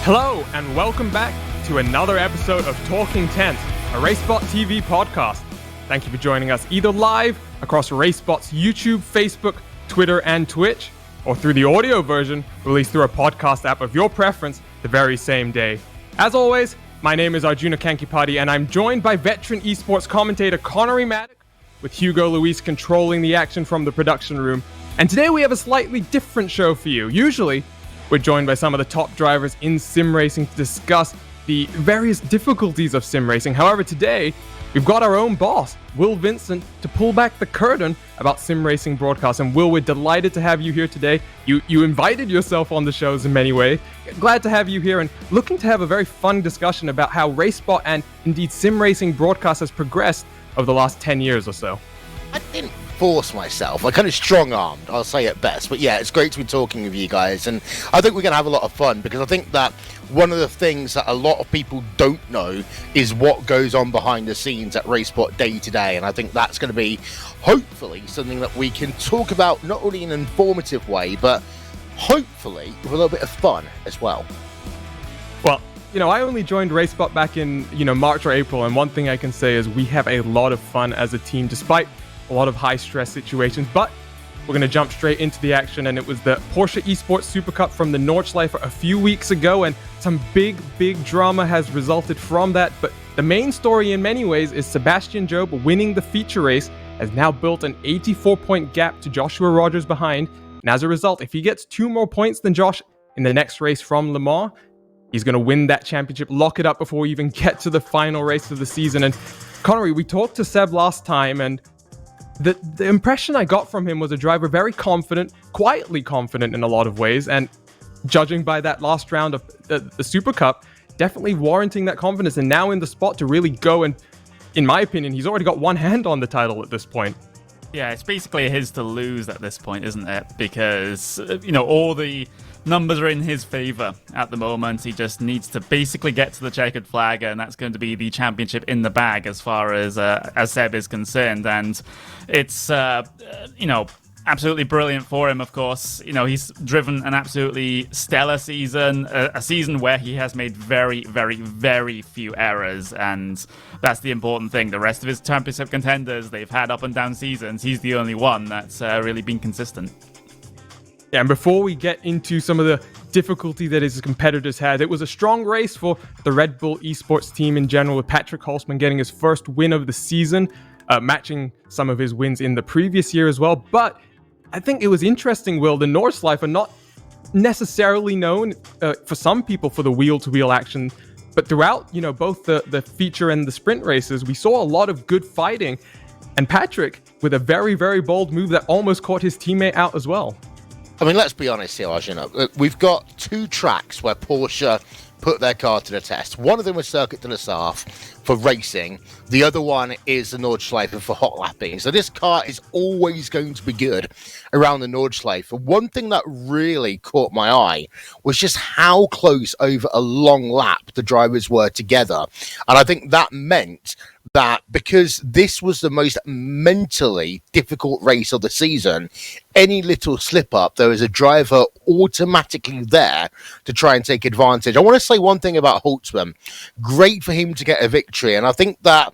Hello, and welcome back to another episode of Talking Tent, a Racebot TV podcast. Thank you for joining us either live across Racebot's YouTube, Facebook, Twitter, and Twitch, or through the audio version released through a podcast app of your preference the very same day. As always, my name is Arjuna Kankipati, and I'm joined by veteran esports commentator Connery Maddock, with Hugo Luis controlling the action from the production room. And today we have a slightly different show for you. Usually, we're joined by some of the top drivers in sim racing to discuss the various difficulties of sim racing. However, today, we've got our own boss, Vincent, to pull back the curtain about sim racing broadcasts. And Will, we're delighted to have you here today. You invited yourself on the shows in many ways. Glad to have you here and looking to have a very fun discussion about how Racebot and indeed sim racing broadcast has progressed over the last 10 years or so. I didn't force myself. I kind of strong-armed, I'll say it best. But yeah, it's great to be talking with you guys, and I think we're going to have a lot of fun, because I think that one of the things that a lot of people don't know is what goes on behind the scenes at Racebot day to day, and I think that's going to be, hopefully, something that we can talk about not only in an informative way, but hopefully with a little bit of fun as well. Well, I only joined Racebot back in, March or April, and one thing I can say is we have a lot of fun as a team, despite a lot of high-stress situations. But we're going to jump straight into the action, and it was the Porsche Esports Super Cup from the Nordschleife a few weeks ago, and some big drama has resulted from that. But the main story in many ways is Sebastian Job winning the feature race has now built an 84-point gap to Joshua Rogers behind, and as a result, if he gets 2 more points than Josh in the next race from Le Mans, he's going to win that championship, lock it up before we even get to the final race of the season. And Connery, we talked to Seb last time, and the impression I got from him was a driver very confident, quietly confident in a lot of ways, and judging by that last round of the Super Cup, definitely warranting that confidence, and now in the spot to really go, and in my opinion, he's already got one hand on the title at this point. Yeah, it's basically his to lose at this point, isn't it? Because, all the numbers are in his favor at the moment. He just needs to basically get to the checkered flag, and that's going to be the championship in the bag as far as Seb is concerned. And it's, absolutely brilliant for him, of course. He's driven an absolutely stellar season, a season where he has made very, very, very few errors, and that's the important thing. The rest of his championship contenders, they've had up and down seasons. He's the only one that's really been consistent. Yeah, and before we get into some of the difficulty that his competitors had, it was a strong race for the Red Bull Esports team in general, with Patrick Holzman getting his first win of the season, matching some of his wins in the previous year as well. But I think it was interesting, Will, the Nordschleife are not necessarily known for some people for the wheel-to-wheel action, but throughout, both the feature and the sprint races, we saw a lot of good fighting, and Patrick with a very, very bold move that almost caught his teammate out as well. I mean, let's be honest here, Arjuna. We've got 2 tracks where Porsche put their car to the test. One of them was Circuit de la Sarthe for racing. The other one is the Nordschleife for hot lapping. So this car is always going to be good around the Nordschleife. One thing that really caught my eye was just how close over a long lap the drivers were together. And I think that meant that because this was the most mentally difficult race of the season, any little slip up, there was a driver automatically there to try and take advantage. I want to say one thing about Holtzman. Great for him to get a victory, and I think that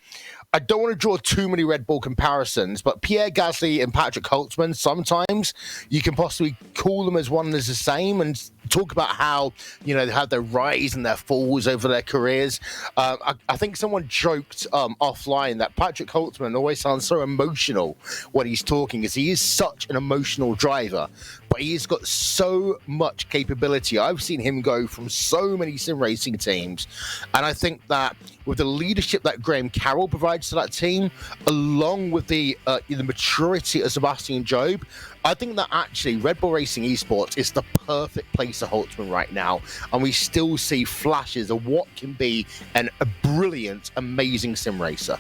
I don't want to draw too many Red Bull comparisons, but Pierre Gasly and Patrick Holtzman, sometimes you can possibly call them as one and as the same, and talk about how, they have their rise and their falls over their careers. I think someone joked offline that Patrick Holtzman always sounds so emotional when he's talking, because he is such an emotional driver, but he's got so much capability. I've seen him go from so many sim racing teams, and I think that with the leadership that Graham Carroll provides to that team, along with the maturity of Sebastian Job, I think that actually Red Bull Racing Esports is the perfect place for Holtzman right now, and we still see flashes of what can be a brilliant, amazing sim racer.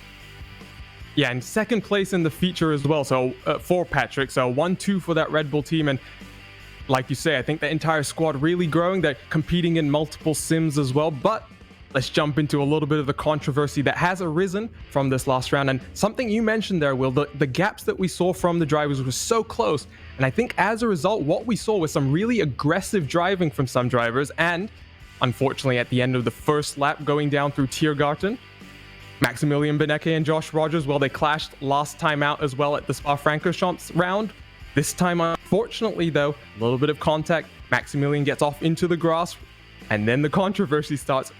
Yeah, and second place in the feature as well, so for Patrick, so 1-2 for that Red Bull team, and like you say, I think the entire squad really growing. They're competing in multiple sims as well, but let's jump into a little bit of the controversy that has arisen from this last round. And something you mentioned there, Will, the gaps that we saw from the drivers were so close. And I think as a result, what we saw was some really aggressive driving from some drivers. And unfortunately, at the end of the first lap going down through Tiergarten, Maximilian, Bennett, and Josh Rogers, well, they clashed last time out as well at the Spa-Francorchamps round. This time, unfortunately, though, a little bit of contact. Maximilian gets off into the grass, and then the controversy starts.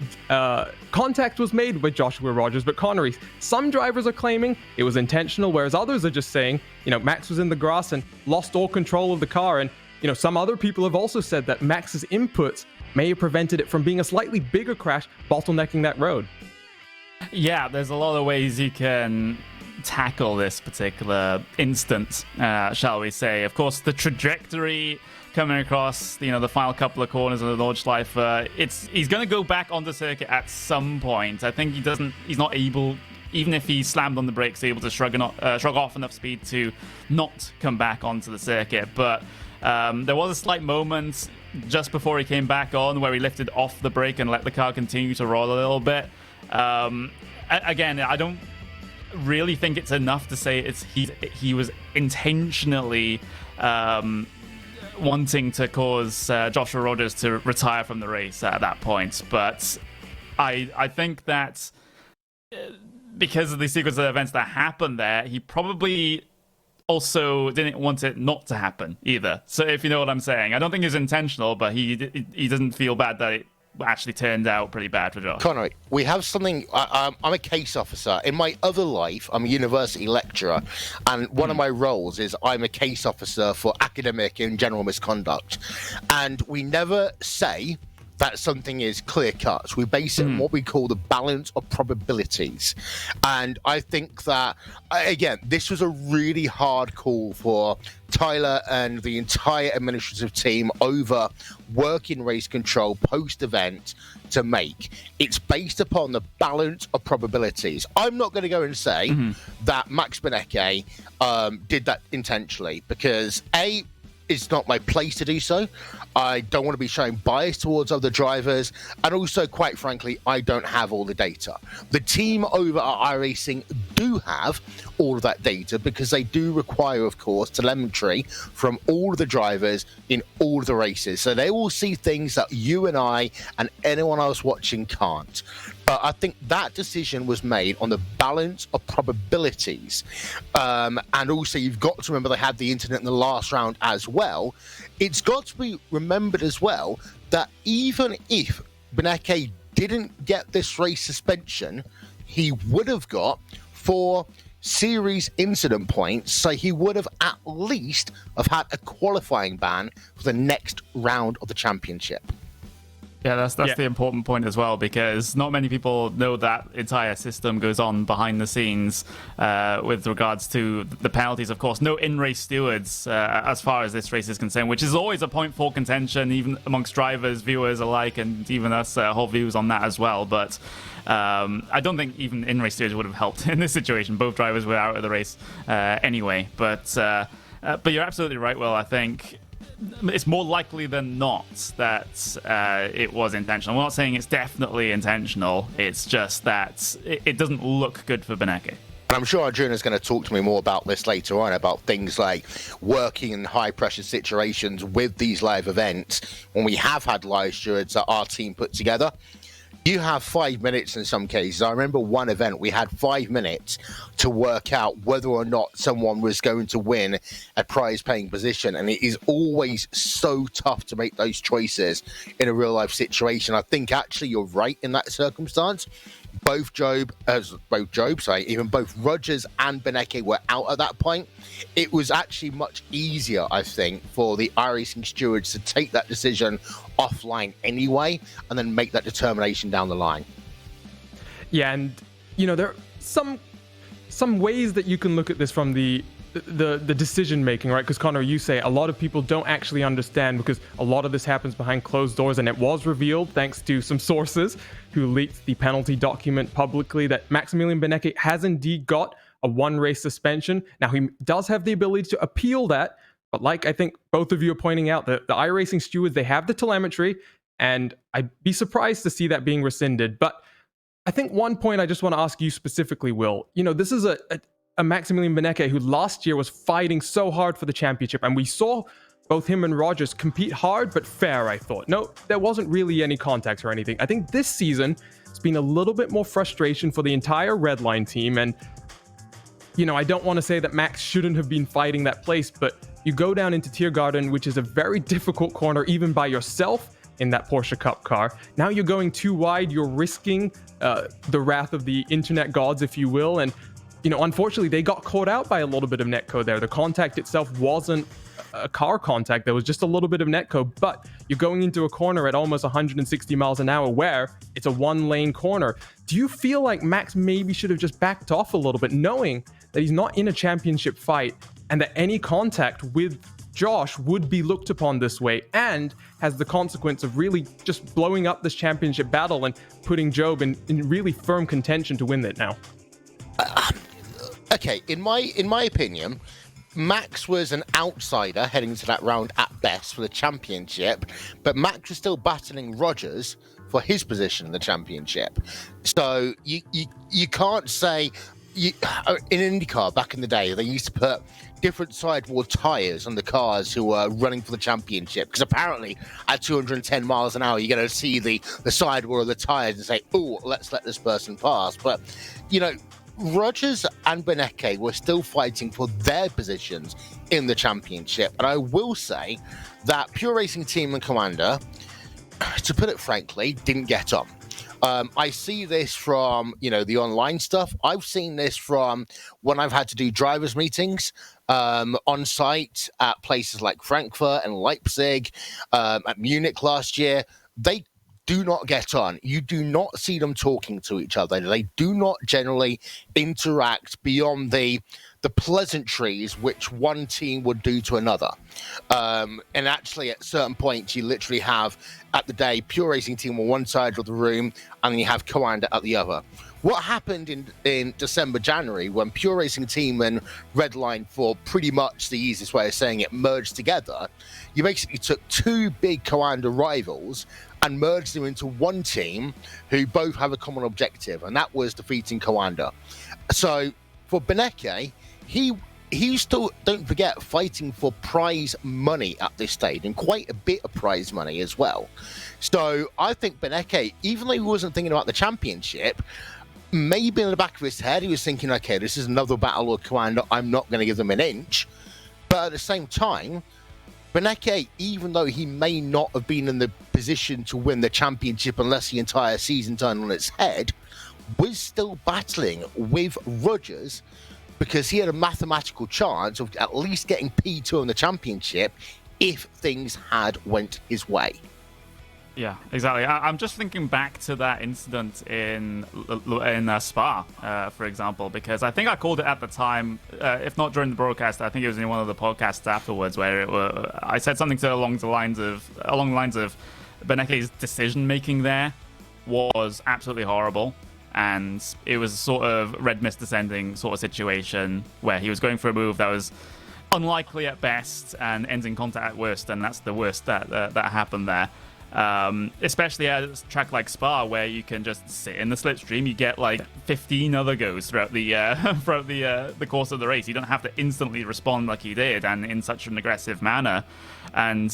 Contact was made with Joshua Rogers, but Connery, some drivers are claiming it was intentional, whereas others are just saying, Max was in the grass and lost all control of the car. And, some other people have also said that Max's inputs may have prevented it from being a slightly bigger crash, bottlenecking that road. Yeah, there's a lot of ways you can tackle this particular instance, shall we say. Of course, the trajectory coming across, the final couple of corners of the Nordschleife, he's going to go back on the circuit at some point. I think he's not able, even if he slammed on the brakes, able to shrug off enough speed to not come back onto the circuit. But there was a slight moment just before he came back on where he lifted off the brake and let the car continue to roll a little bit. Again, I don't really think it's enough to say he was intentionally wanting to cause Joshua Rogers to retire from the race at that point. But I think that because of the sequence of events that happened there, he probably also didn't want it not to happen either. So if you know what I'm saying, I don't think it's intentional, but he doesn't feel bad that it actually turned out pretty bad for Josh. Connery, we have something. I'm a case officer. In my other life, I'm a university lecturer, and one of my roles is I'm a case officer for academic and general misconduct. And we never say that something is clear cut. We base it on what we call the balance of probabilities. And I think that, again, this was a really hard call for Tyler and the entire administrative team over working race control post-event to make. It's based upon the balance of probabilities. I'm not going to go and say that Max Bennett did that intentionally, because A, it's not my place to do so. I don't want to be showing bias towards other drivers. And also, quite frankly, I don't have all the data. The team over at iRacing do have all of that data, because they do require, of course, telemetry from all of the drivers in all of the races. So they will see things that you and I and anyone else watching can't. But I think that decision was made on the balance of probabilities. And also, you've got to remember they had the incident in the last round as well. It's got to be remembered as well that even if Bennett didn't get this race suspension, he would have got 4 series incident points. So he would have at least have had a qualifying ban for the next round of the championship. Yeah, that's the important point as well, because not many people know that entire system goes on behind the scenes with regards to the penalties. Of course, no in-race stewards as far as this race is concerned, which is always a point for contention, even amongst drivers, viewers alike, and even us hold views on that as well. But I don't think even in-race stewards would have helped in this situation. Both drivers were out of the race anyway. But you're absolutely right, Will. I think it's more likely than not that it was intentional. I'm not saying it's definitely intentional. It's just that it doesn't look good for Bennett. And I'm sure Arjuna's going to talk to me more about this later on, about things like working in high-pressure situations with these live events. When we have had live stewards that our team put together, you have 5 minutes in some cases. I remember one event, we had 5 minutes to work out whether or not someone was going to win a prize-paying position. And it is always so tough to make those choices in a real-life situation. I think actually you're right in that circumstance. Both Rogers and Bennett were out at that point. It was actually much easier, I think, for the iRacing stewards to take that decision offline anyway, and then make that determination down the line. Yeah, and there are some ways that you can look at this from the decision making, right? Because Connor, you say a lot of people don't actually understand, because a lot of this happens behind closed doors, and it was revealed thanks to some sources who leaked the penalty document publicly that Maximilian Bennett has indeed got a 1-race suspension. Now, he does have the ability to appeal that, but like I think both of you are pointing out, the iRacing stewards, they have the telemetry, and I'd be surprised to see that being rescinded. But I think one point I just want to ask you specifically, Will. This is a Maximilian Bennett who last year was fighting so hard for the championship, and we saw both him and Rogers compete hard but fair, I thought. No, there wasn't really any contact or anything. I think this season it's been a little bit more frustration for the entire Redline team, and I don't want to say that Max shouldn't have been fighting that place, but you go down into Tiergarten, which is a very difficult corner even by yourself in that Porsche Cup car. Now you're going too wide, you're risking the wrath of the internet gods, if you will, and unfortunately they got caught out by a little bit of netcode there. The contact itself wasn't a car contact, there was just a little bit of netcode, but you're going into a corner at almost 160 miles an hour where it's a one-lane corner. Do you feel like Max maybe should have just backed off a little bit, knowing that he's not in a championship fight and that any contact with Josh would be looked upon this way and has the consequence of really just blowing up this championship battle and putting Job in really firm contention to win it now? Okay, in my opinion, Max was an outsider heading into that round at best for the championship, but Max was still battling Rogers for his position in the championship. So you can't say in IndyCar back in the day they used to put different sidewall tires on the cars who were running for the championship, because apparently at 210 miles an hour you're going to see the sidewall of the tires and say, oh, let's let this person pass. But Rogers and Bennett were still fighting for their positions in the championship, and I will say that Pure Racing Team and Commander, to put it frankly, didn't get on. I see this from, the online stuff. I've seen this from when I've had to do drivers meetings on site at places like Frankfurt and Leipzig, at Munich last year. They do not get on. You do not see them talking to each other. They do not generally interact beyond the pleasantries which one team would do to another. And actually, at certain points, you literally have, at the day, Pure Racing Team on one side of the room, and then you have Commander at the other. What happened in December, January, when Pure Racing Team and Redline, for pretty much the easiest way of saying it, merged together, you basically took two big Commander rivals and merged them into one team who both have a common objective, and that was defeating Commander. So for Bennett, he's still, don't forget, fighting for prize money at this stage, and quite a bit of prize money as well. So I think Bennett, even though he wasn't thinking about the championship, maybe in the back of his head he was thinking, okay, this is another battle of Commander, I'm not going to give them an inch. But at the same time, Bennett, even though he may not have been in the position to win the championship unless the entire season turned on its head, was still battling with Rogers, because he had a mathematical chance of at least getting P2 in the championship if things had went his way. Yeah, exactly. I'm just thinking back to that incident in Spa, for example, because I think I called it at the time, if not during the broadcast, I think it was in one of the podcasts afterwards, where I said something along the lines of Bennett's decision making there was absolutely horrible. And it was sort of red mist descending sort of situation where he was going for a move that was unlikely at best and ends in contact at worst, and that's the worst that happened there. Especially at a track like Spa, where you can just sit in the slipstream, you get like 15 other goes throughout the course of the race. You don't have to instantly respond like he did, and in such an aggressive manner. And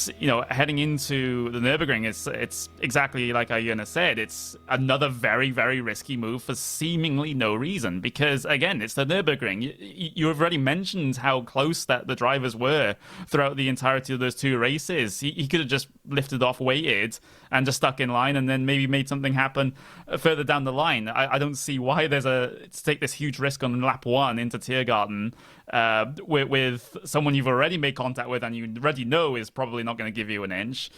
heading into the Nürburgring, it's exactly like Ayuna said. It's another very, very risky move for seemingly no reason, because again, it's the Nürburgring. You have already mentioned how close that the drivers were throughout the entirety of those two races. He could have just lifted off, waited, and just stuck in line, and then maybe made something happen further down the line. I don't see why there's to take this huge risk on lap one into Tiergarten with someone you've already made contact with and you already know is probably not going to give you an inch.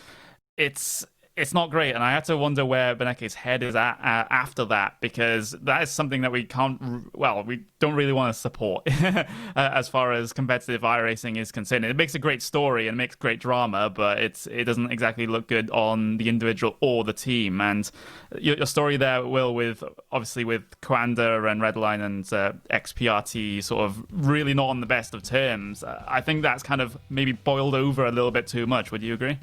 It's not great, and I have to wonder where Bennett's head is at after that, because that is something that we don't really want to support as far as competitive iRacing is concerned. It makes a great story and makes great drama, but it doesn't exactly look good on the individual or the team. And your story there, Will, with Commander and Redline and XPRT sort of really not on the best of terms, I think that's kind of maybe boiled over a little bit too much. Would you agree?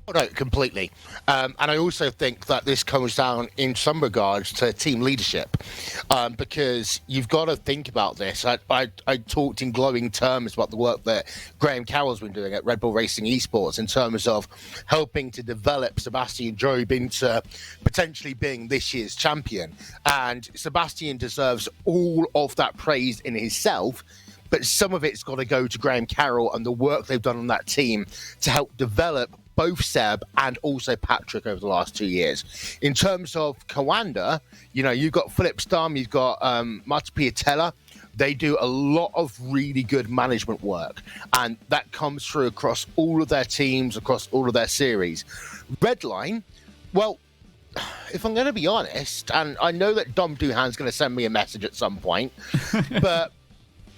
Oh, no, completely. And I also think that this comes down in some regards to team leadership, because you've got to think about this. I talked in glowing terms about the work that Graham Carroll's been doing at Red Bull Racing Esports in terms of helping to develop Sebastian Jobe into potentially being this year's champion. And Sebastian deserves all of that praise in himself, but some of it's got to go to Graham Carroll and the work they've done on that team to help develop both Seb and also Patrick over the last 2 years. In terms of Coanda, you've got Philip Stam, you've got Marta Piatella. They do a lot of really good management work, and that comes through across all of their teams, across all of their series. Redline, well, if I'm going to be honest, and I know that Dom Duhan's going to send me a message at some point, but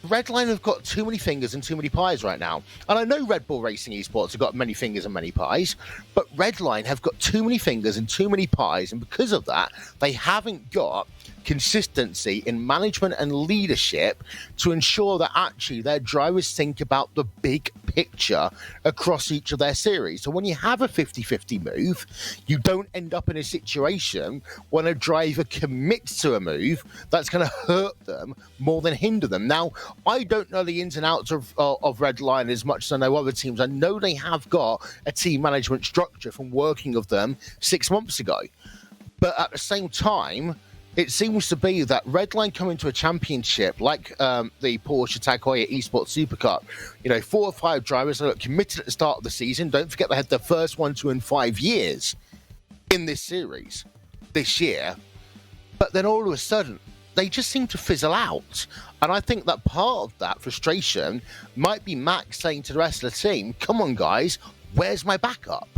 Redline have got too many fingers and too many pies right now. And I know Red Bull Racing Esports have got many fingers and many pies, but Redline have got too many fingers and too many pies, and because of that, they haven't got consistency in management and leadership to ensure that actually their drivers think about the big picture across each of their series. So when you have a 50-50 move, you don't end up in a situation when a driver commits to a move that's going to hurt them more than hinder them. Now, I don't know the ins and outs of Redline as much as I know other teams. I know they have got a team management structure from working with them 6 months ago. But at the same time, it seems to be that Redline coming to a championship like the Porsche Tag Heuer Esports Super Cup, 4 or 5 drivers that are committed at the start of the season. Don't forget they had their first 1-2 in 5 years in this series this year. But then all of a sudden, they just seem to fizzle out. And I think that part of that frustration might be Max saying to the rest of the team, come on, guys, where's my backup?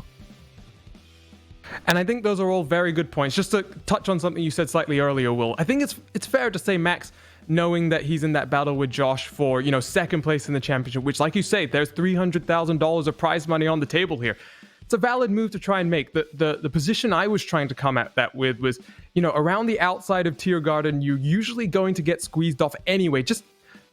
And I think those are all very good points. Just to touch on something you said slightly earlier, Will, I think it's fair to say Max, knowing that he's in that battle with Josh for, second place in the championship, which, like you say, there's $300,000 of prize money on the table here. It's a valid move to try and make. The position I was trying to come at that with was, around the outside of Tiergarten, you're usually going to get squeezed off anyway, just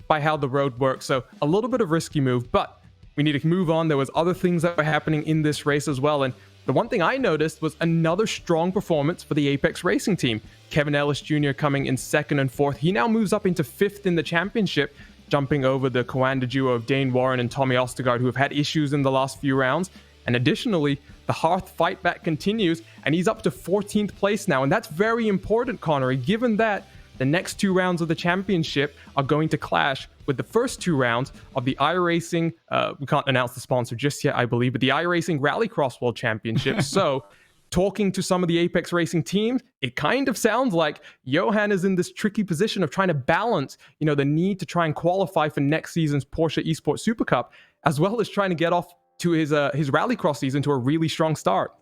by how the road works. So a little bit of risky move, but we need to move on. There was other things that were happening in this race as well. And the one thing I noticed was another strong performance for the Apex Racing team. Kevin Ellis Jr. coming in 2nd and 4th. He now moves up into 5th in the championship, jumping over the Coanda duo of Dane Warren and Tommy Ostergaard, who have had issues in the last few rounds. And additionally, the Hearth fight back continues, and he's up to 14th place now. And that's very important, Connery, given that the next 2 rounds of the championship are going to clash with the first 2 rounds of the iRacing, we can't announce the sponsor just yet, I believe, but the iRacing Rallycross World Championship. So talking to some of the Apex Racing teams, it kind of sounds like Johan is in this tricky position of trying to balance, the need to try and qualify for next season's Porsche Esports Super Cup, as well as trying to get off to his Rallycross season to a really strong start.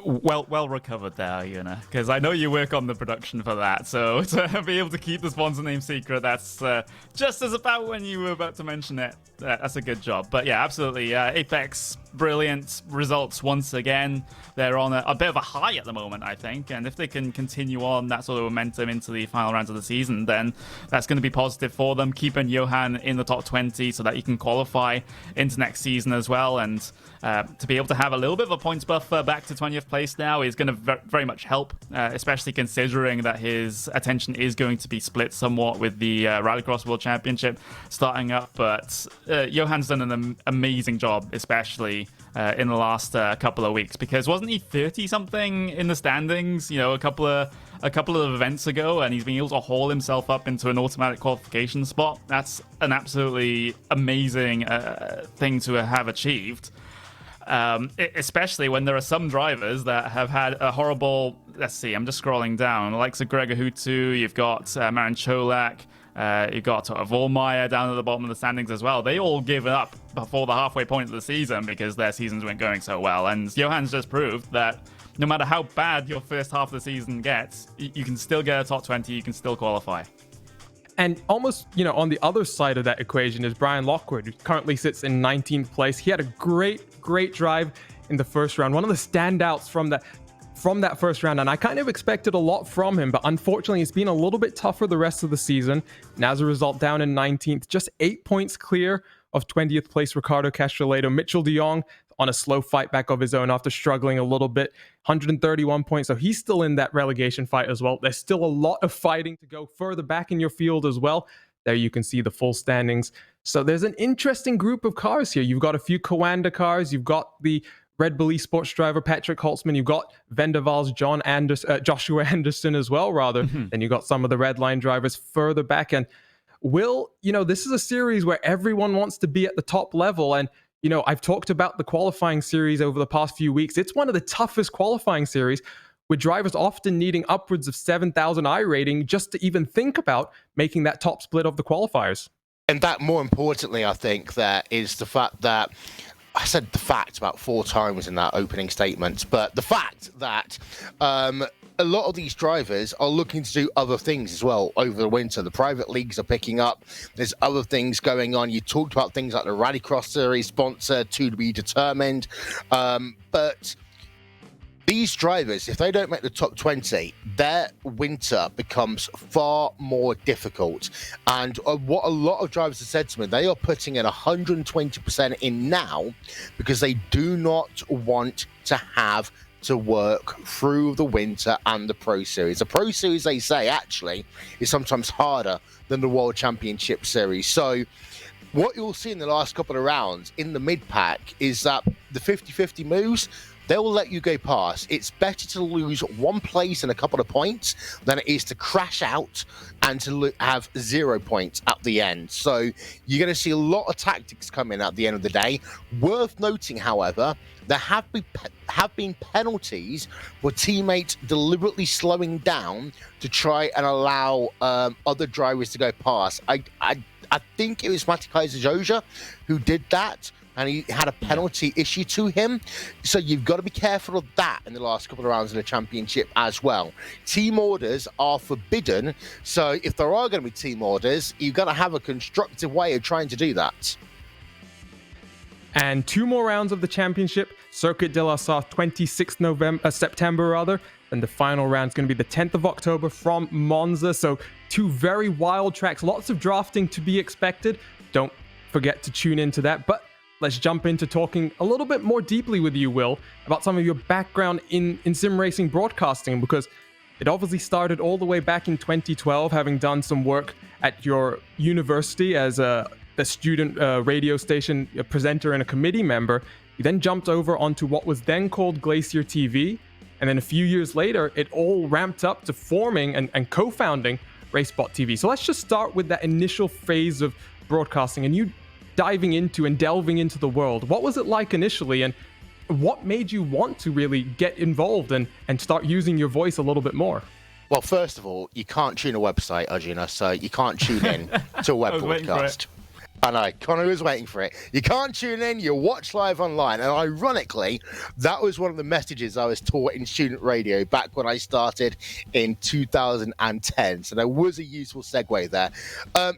Well recovered there, Yuna, because I know you work on the production for that, so to be able to keep the sponsor name secret, that's just as about when you were about to mention it. That's a good job. But yeah, absolutely. Apex, brilliant results once again. They're on a bit of a high at the moment, I think, and if they can continue on that sort of momentum into the final rounds of the season, then that's going to be positive for them, keeping Johan in the top 20 so that he can qualify into next season as well, and to be able to have a little bit of a points buffer back to 20th place now is going to very much help, especially considering that his attention is going to be split somewhat with the Rallycross World Championship starting up. But Johan's done an amazing job, especially in the last couple of weeks, because wasn't he 30-something in the standings, a couple of events ago, and he's been able to haul himself up into an automatic qualification spot. That's an absolutely amazing thing to have achieved. Especially when there are some drivers that have had a horrible, let's see, I'm just scrolling down, the likes of Gregor Hutu, you've got Marin Cholak, you've got Vollmeyer down at the bottom of the standings as well. They all give up before the halfway point of the season because their seasons weren't going so well, and Johan's just proved that no matter how bad your first half of the season gets, you can still get a top 20, you can still qualify. And almost, on the other side of that equation is Brian Lockwood, who currently sits in 19th place. He had a great drive in the first round. One of the standouts from that first round, and I kind of expected a lot from him, but unfortunately it's been a little bit tougher the rest of the season. And as a result, down in 19th, just 8 points clear of 20th place Ricardo Castrolado. Mitchell de Jong on a slow fight back of his own after struggling a little bit. 131 points, so he's still in that relegation fight as well. There's still a lot of fighting to go further back in your field as well. There you can see the full standings. So there's an interesting group of cars here. You've got a few Coanda cars. You've got the Red Bull Esports driver Patrick Holtzman. You've got Vendaval's Joshua Anderson as well, rather. Then you've got some of the Red Line drivers further back. And Will, this is a series where everyone wants to be at the top level. And, I've talked about the qualifying series over the past few weeks. It's one of the toughest qualifying series, with drivers often needing upwards of 7,000 I rating just to even think about making that top split of the qualifiers. And that, more importantly, I think, that is the fact that I said the fact about 4 times in that opening statement, but the fact that a lot of these drivers are looking to do other things as well over the winter. The private leagues are picking up. There's other things going on. You talked about things like the Rallycross Series sponsor to be determined, but these drivers, if they don't make the top 20, their winter becomes far more difficult. And what a lot of drivers have said to me, they are putting in 120% in now because they do not want to have to work through the winter and the Pro Series. The Pro Series, they say, actually, is sometimes harder than the World Championship Series. So what you'll see in the last couple of rounds in the mid-pack is that the 50-50 moves, they will let you go past. It's better to lose 1 place and a couple of points than it is to crash out and to have 0 points at the end. So you're going to see a lot of tactics come in at the end of the day. Worth noting, however, there have been penalties for teammates deliberately slowing down to try and allow other drivers to go past. I think it was Matti Kaiser-Joja who did that, and he had a penalty issue to him. So you've got to be careful of that in the last couple of rounds of the championship as well. Team orders are forbidden. So if there are going to be team orders, you've got to have a constructive way of trying to do that. And 2 more rounds of the championship. Circuit de la Sarthe, 26th September. And the final round is going to be the 10th of October from Monza. So 2 very wild tracks. Lots of drafting to be expected. Don't forget to tune into that. But let's jump into talking a little bit more deeply with you, Will, about some of your background in sim racing broadcasting, because it obviously started all the way back in 2012, having done some work at your university as a student radio station presenter and a committee member. You then jumped over onto what was then called Glacier TV. And then a few years later, it all ramped up to forming and co-founding Racebot TV. So let's just start with that initial phase of broadcasting and you diving into and delving into the world. What was it like initially, and what made you want to really get involved and start using your voice a little bit more? Well, first of all, you can't tune a website, Arjuna, so you can't tune in to a web broadcast. I know, Connor was waiting for it. You can't tune in, you watch live online. And ironically, that was one of the messages I was taught in student radio back when I started in 2010. So there was a useful segue there.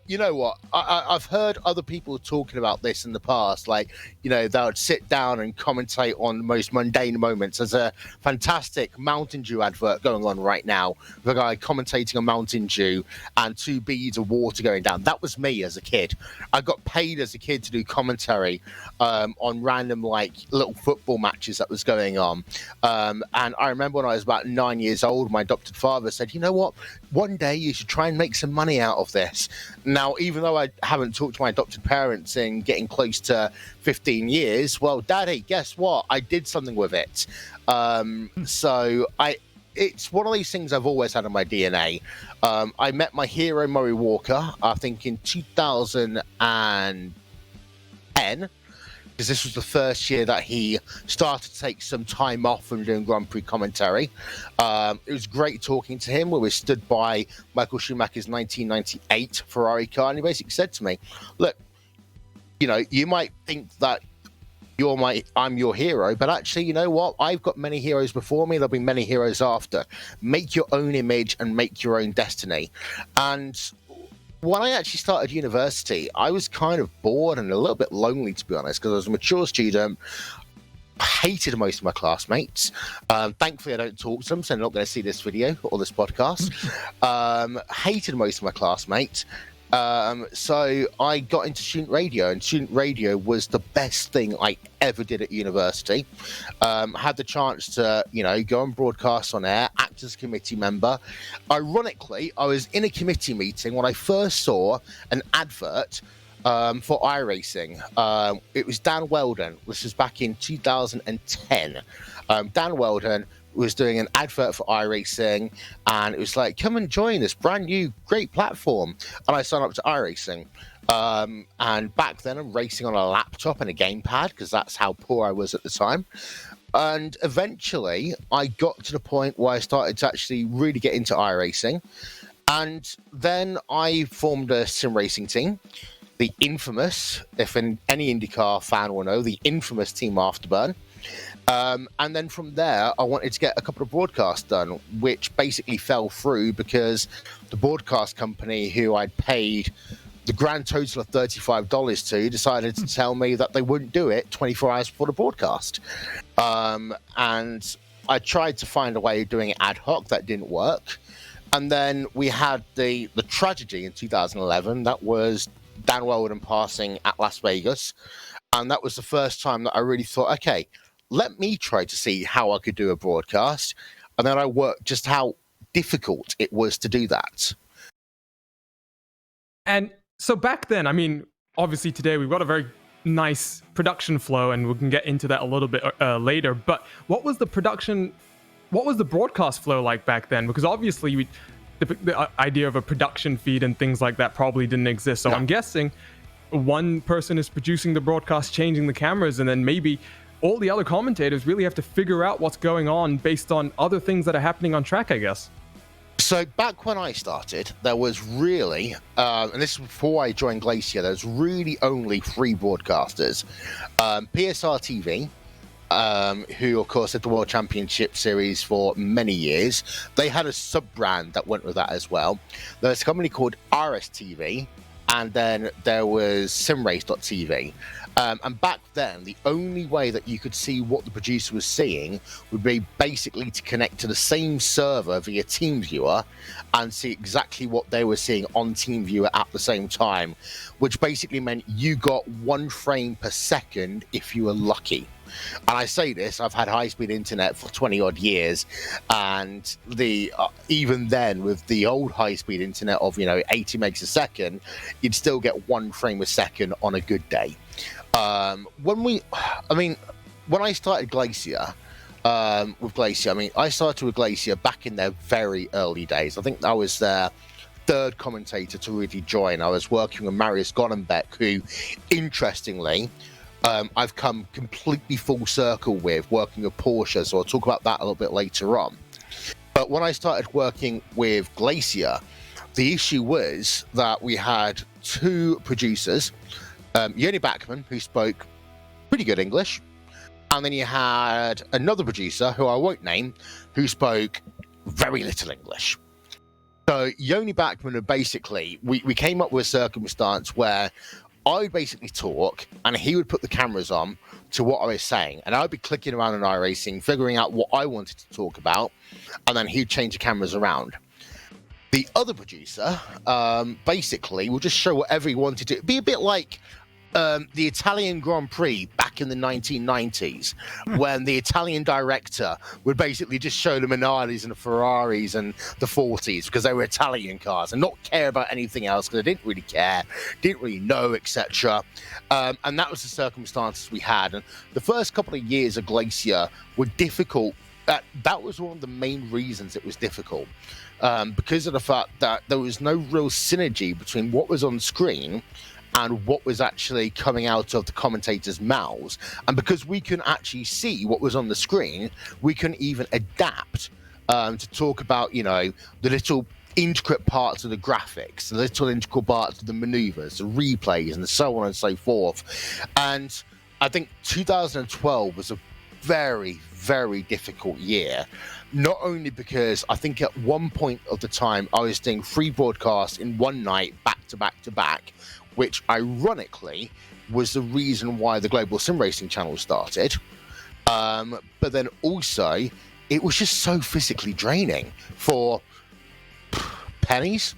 You know what? I've heard other people talking about this in the past. Like, they would sit down and commentate on the most mundane moments. There's a fantastic Mountain Dew advert going on right now with a guy commentating on Mountain Dew and 2 beads of water going down. That was me as a kid. I got paid as a kid to do commentary on random little football matches that was going on, and I remember when I was about 9 years old, my adopted father said, you know what, one day you should try and make some money out of this. Now, even though I haven't talked to my adopted parents in getting close to 15 years, well, Daddy, guess what, I did something with it. It's one of these things I've always had in my DNA. I met my hero, Murray Walker, I think in 2010, because this was the first year that he started to take some time off from doing Grand Prix commentary. It was great talking to him. We were stood by Michael Schumacher's 1998 Ferrari car, and he basically said to me, look, you might think that I'm your hero, but actually, you know what? I've got many heroes before me. There'll be many heroes after. Make your own image and make your own destiny. And when I actually started university, I was kind of bored and a little bit lonely, to be honest, because I was a mature student. I hated most of my classmates. Thankfully, I don't talk to them, so they're not going to see this video or this podcast. Hated most of my classmates. So I got into student radio, and student radio was the best thing I ever did at university. Had the chance to, go and broadcast on air, act as a committee member. Ironically, I was in a committee meeting when I first saw an advert for iRacing. It was Dan Weldon. This was back in 2010. Dan Weldon was doing an advert for iRacing, and it was like, come and join this brand new great platform. And I signed up to iRacing. And back then I'm racing on a laptop and a gamepad, because that's how poor I was at the time. And eventually I got to the point where I started to actually really get into iRacing. And then I formed a sim racing team, the infamous, if any IndyCar fan will know, the infamous Team Afterburn. And then from there, I wanted to get a couple of broadcasts done, which basically fell through because the broadcast company who I'd paid the grand total of $35 to decided to tell me that they wouldn't do it 24 hours before the broadcast. And I tried to find a way of doing it ad hoc. That didn't work. And then we had the tragedy in 2011. That was Dan Weldon passing at Las Vegas. And that was the first time that I really thought, okay, let me try to see how I could do a broadcast. And then I worked just how difficult it was to do that. And so back then, I mean, obviously today we've got a very nice production flow, and we can get into that a little bit later. But what was the broadcast flow like back then? Because obviously the idea of a production feed and things like that probably didn't exist. So no. I'm guessing one person is producing the broadcast, changing the cameras, and then maybe all the other commentators really have to figure out what's going on based on other things that are happening on track, I guess. So back when I started, there was really, and this is before I joined Glacier, there was really only 3 broadcasters. PSR TV, who of course had the World Championship Series for many years. They had a sub-brand that went with that as well. There was a company called RSTV, and then there was simrace.tv. And back then, the only way that you could see what the producer was seeing would be basically to connect to the same server via TeamViewer and see exactly what they were seeing on TeamViewer at the same time, which basically meant you got 1 frame per second if you were lucky. And I say this, I've had high-speed internet for 20 odd years, and even then with the old high-speed internet of 80 megs a second, you'd still get 1 frame a second on a good day. When I started Glacier, I started with Glacier back in their very early days. I think I was their 3rd commentator to really join. I was working with Marius Gonnenbeck, who, interestingly, I've come completely full circle with, working with Porsche, so I'll talk about that a little bit later on. But when I started working with Glacier, the issue was that we had 2 producers, Yoni Bachman, who spoke pretty good English, and then you had another producer, who I won't name, who spoke very little English. So Yoni Bachman, basically, we came up with a circumstance where I would basically talk, and he would put the cameras on to what I was saying, and I'd be clicking around in iRacing, figuring out what I wanted to talk about, and then he'd change the cameras around. The other producer, basically, will just show whatever he wanted to. It'd be a bit like the Italian Grand Prix back in the 1990s, when the Italian director would basically just show the Minardis and the Ferraris and the 40s because they were Italian cars and not care about anything else because they didn't really care, didn't really know, etc. And that was the circumstances we had. And the first couple of years of Glacier were difficult. That was one of the main reasons it was difficult, because of the fact that there was no real synergy between what was on screen and what was actually coming out of the commentators' mouths. And because we couldn't actually see what was on the screen, we couldn't even adapt to talk about, the little intricate parts of the graphics, the little integral parts of the maneuvers, the replays, and so on and so forth. And I think 2012 was a very, very difficult year, not only because I think at one point of the time I was doing 3 broadcasts in one night, back to back to back, which ironically was the reason why the Global Sim Racing channel started. But then also, it was just so physically draining for pennies.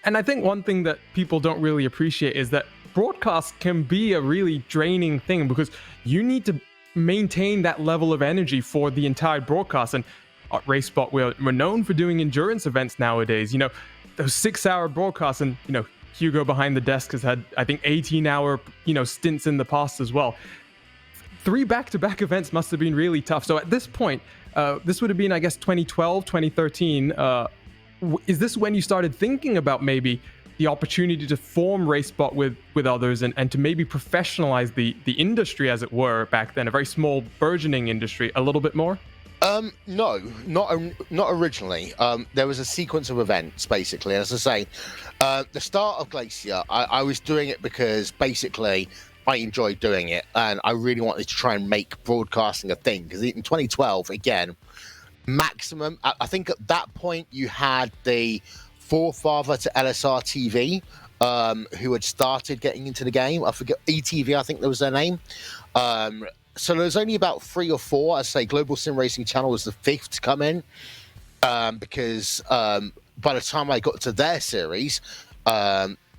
And I think one thing that people don't really appreciate is that broadcast can be a really draining thing because you need to maintain that level of energy for the entire broadcast. And at Racebot, we're known for doing endurance events nowadays. You know, those 6-hour broadcasts, and you know, Hugo behind the desk has had, I think, 18-hour stints in the past as well. 3 back-to-back events must have been really tough. So at this point, this would have been, I guess, 2012, 2013. Is this when you started thinking about maybe the opportunity to form Racebot with others and to maybe professionalize the industry, as it were, back then, a very small burgeoning industry, a little bit more? No, not originally. There was a sequence of events, basically. As I say, the start of Glacier, I was doing it because basically I enjoyed doing it, and I really wanted to try and make broadcasting a thing. Because in 2012, again, Maximum, I think at that point you had the forefather to LSR TV, who had started getting into the game. I forget, ETV, I think that was their name. So there was only about 3 or 4. I'd say Global Sim Racing Channel was the 5th to come in, because by the time I got to their series,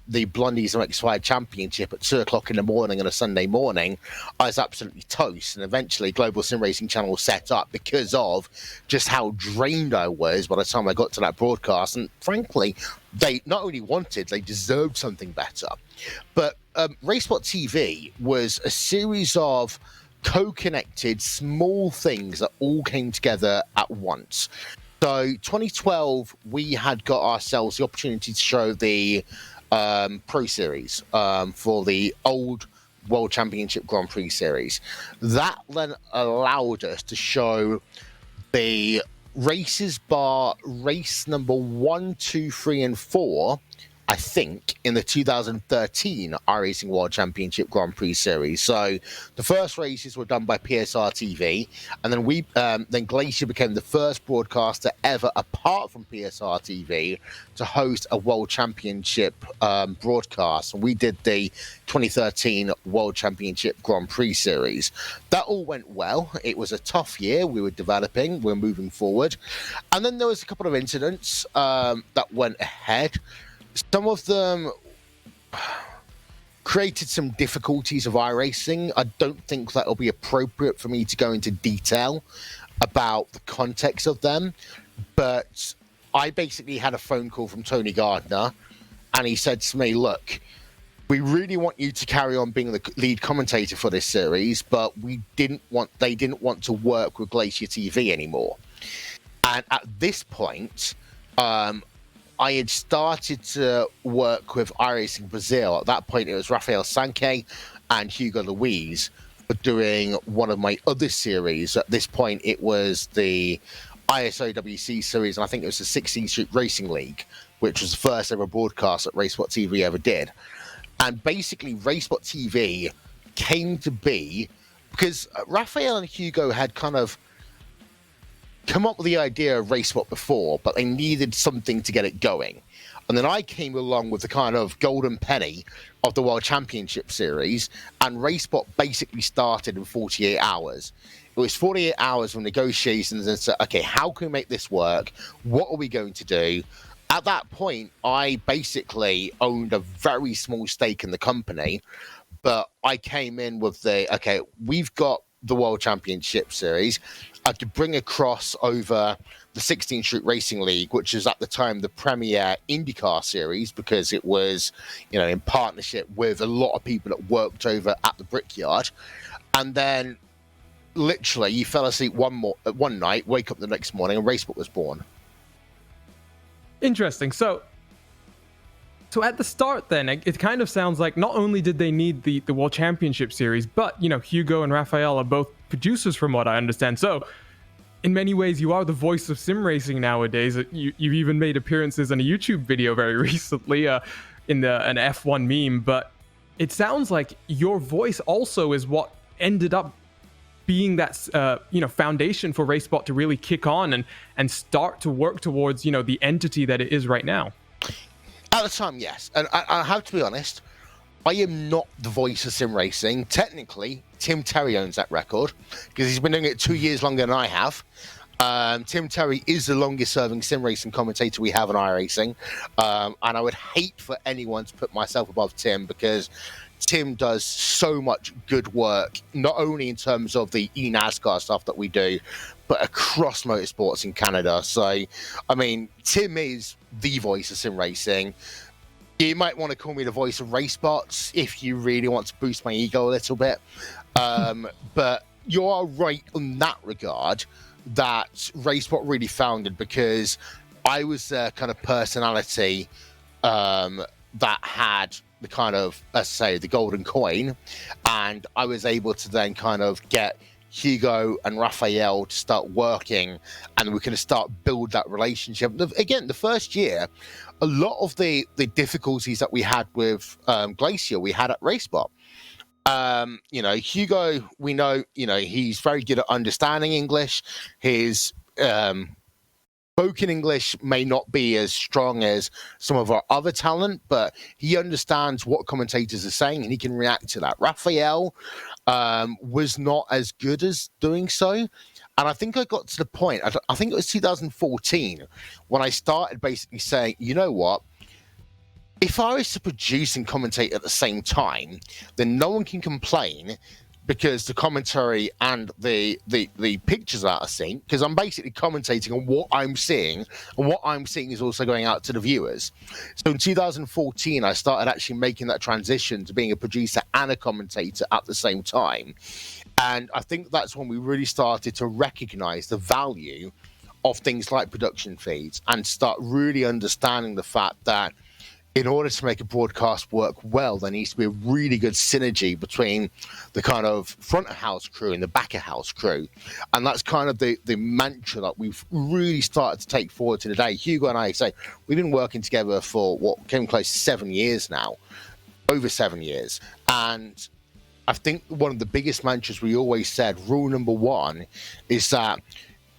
the Blondies MX5 Championship at 2 o'clock in the morning on a Sunday morning, I was absolutely toast. And eventually Global Sim Racing Channel was set up because of just how drained I was by the time I got to that broadcast. And frankly, they not only wanted, they deserved something better. But Racebot TV was a series of co-connected small things that all came together at once. So 2012, we had got ourselves the opportunity to show the Pro Series for the old World Championship Grand Prix Series. That then allowed us to show the races bar race number 1, 2, 3, and 4, I think, in the 2013 iRacing World Championship Grand Prix Series. So the first races were done by PSR TV, and then then Glacier became the first broadcaster ever, apart from PSR TV, to host a World Championship broadcast. And we did the 2013 World Championship Grand Prix Series. That all went well. It was a tough year. We were developing, we were moving forward. And then there was a couple of incidents that went ahead. Some of them created some difficulties of iRacing. I don't think that will be appropriate for me to go into detail about the context of them, but I basically had a phone call from Tony Gardner, and he said to me, look, we really want you to carry on being the lead commentator for this series, but they didn't want to work with Glacier TV anymore. And at this point, I had started to work with iRacing Brazil. At that point, it was Rafael Sankey and Hugo Luiz for doing one of my other series. At this point, it was the ISOWC series, and I think it was the 16th Street Racing League, which was the first ever broadcast that Racebot TV ever did. And basically, Racebot TV came to be because Rafael and Hugo had kind of come up with the idea of Racebot before, but they needed something to get it going. And then I came along with the kind of golden penny of the World Championship Series, and Racebot basically started in 48 hours. It was 48 hours of negotiations and said, okay, how can we make this work? What are we going to do? At that point, I basically owned a very small stake in the company, but I came in with okay, we've got the World Championship Series. I could bring across over the 16th Street Racing League, which is at the time the premier IndyCar series, because it was, in partnership with a lot of people that worked over at the Brickyard. And then literally you fell asleep one night, wake up the next morning, and Racebot was born. Interesting. So at the start then, it kind of sounds like not only did they need the World Championship Series, but, Hugo and Rafael are both producers from what I understand. So in many ways, you are the voice of sim racing nowadays. You've even made appearances in a YouTube video very recently in an F1 meme. But it sounds like your voice also is what ended up being that foundation for Racebot to really kick on and start to work towards the entity that it is right now. At the time, yes. And I have to be honest, I am not the voice of sim racing. Technically, Tim Terry owns that record because he's been doing it 2 years longer than I have. Tim Terry is the longest serving sim racing commentator we have on iRacing. And I would hate for anyone to put myself above Tim, because Tim does so much good work, not only in terms of the eNASCAR stuff that we do, but across motorsports in Canada. So, I mean, Tim is the voice of sim racing. You might want to call me the voice of Racebots if you really want to boost my ego a little bit. But you are right in that regard, that Racebot really founded because I was the kind of personality that had the kind of, let's say, the golden coin, and I was able to then kind of get Hugo and Raphael to start working, and we could start build that relationship. Again, the first year, a lot of the difficulties that we had with Glacier, we had at Racebot. Hugo, we know, he's very good at understanding English. His spoken English may not be as strong as some of our other talent, but he understands what commentators are saying and he can react to that. Raphael was not as good as doing so. And I think I got to the point, I think it was 2014, when I started basically saying, you know what? If I was to produce and commentate at the same time, then no one can complain, because the commentary and the pictures that are seen, because I'm basically commentating on what I'm seeing, and what I'm seeing is also going out to the viewers. So in 2014, I started actually making that transition to being a producer and a commentator at the same time. And I think that's when we really started to recognize the value of things like production feeds and start really understanding the fact that in order to make a broadcast work well, there needs to be a really good synergy between the kind of front of house crew and the back of house crew. And that's kind of the mantra that we've really started to take forward to today. Hugo and I say we've been working together for what came close to 7 years now, over 7 years. And I think one of the biggest mantras we always said, rule number one, is that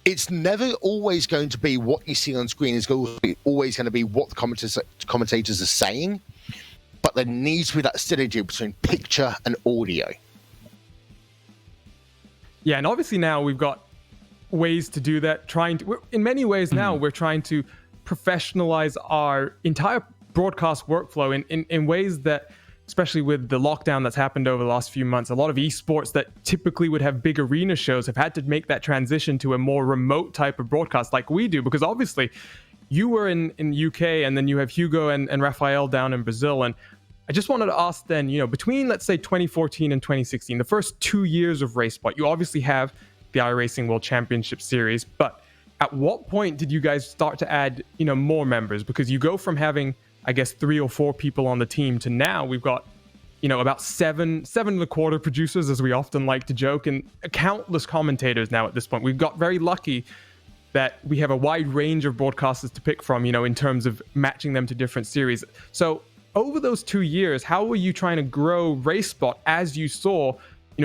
it's never always going to be what you see on screen. It's always going to be what the commentators are saying. But there needs to be that synergy between picture and audio. Yeah, and obviously now we've got ways to do that. In many ways now, we're trying to professionalize our entire broadcast workflow in ways that, especially with the lockdown that's happened over the last few months, a lot of esports that typically would have big arena shows have had to make that transition to a more remote type of broadcast like we do, because obviously you were in UK and then you have Hugo and Raphael down in Brazil. And I just wanted to ask then, between, let's say, 2014 and 2016, the first 2 years of Racebot, you obviously have the iRacing World Championship Series, but at what point did you guys start to add, more members? Because you go from having, I guess, 3 or 4 people on the team to now we've got, about seven and a quarter producers, as we often like to joke, and countless commentators now at this point. We've got very lucky that we have a wide range of broadcasters to pick from, in terms of matching them to different series. So over those 2 years, how were you trying to grow Racebot as you saw,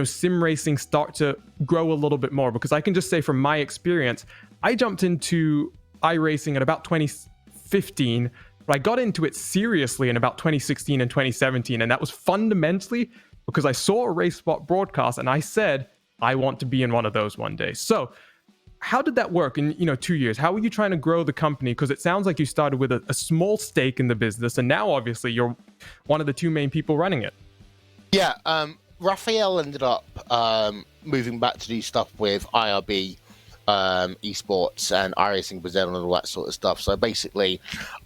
sim racing start to grow a little bit more? Because I can just say from my experience, I jumped into iRacing at about 2015, but I got into it seriously in about 2016 and 2017, and that was fundamentally because I saw a Racebot broadcast and I said, I want to be in one of those one day. So how did that work in 2 years? How were you trying to grow the company? Because it sounds like you started with a small stake in the business, and now obviously you're one of the 2 main people running it. Yeah, Raphael ended up moving back to do stuff with IRB esports and iRacing Brazil and all that sort of stuff. So basically,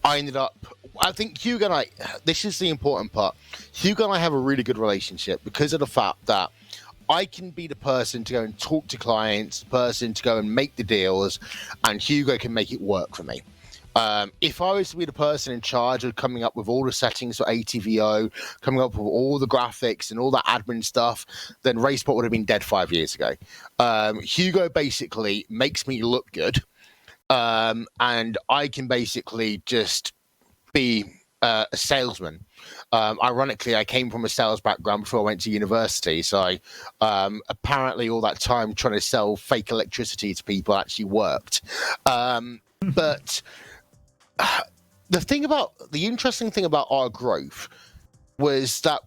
I think Hugo and I, this is the important part, Hugo and I have a really good relationship because of the fact that I can be the person to go and talk to clients, the person to go and make the deals, and Hugo can make it work for me. If I was to be the person in charge of coming up with all the settings for ATVO, coming up with all the graphics and all that admin stuff, then Racebot would have been dead 5 years ago. Hugo basically makes me look good, and I can basically just be a salesman. Ironically, I came from a sales background before I went to university, so apparently all that time trying to sell fake electricity to people actually worked. But the interesting thing about our growth was that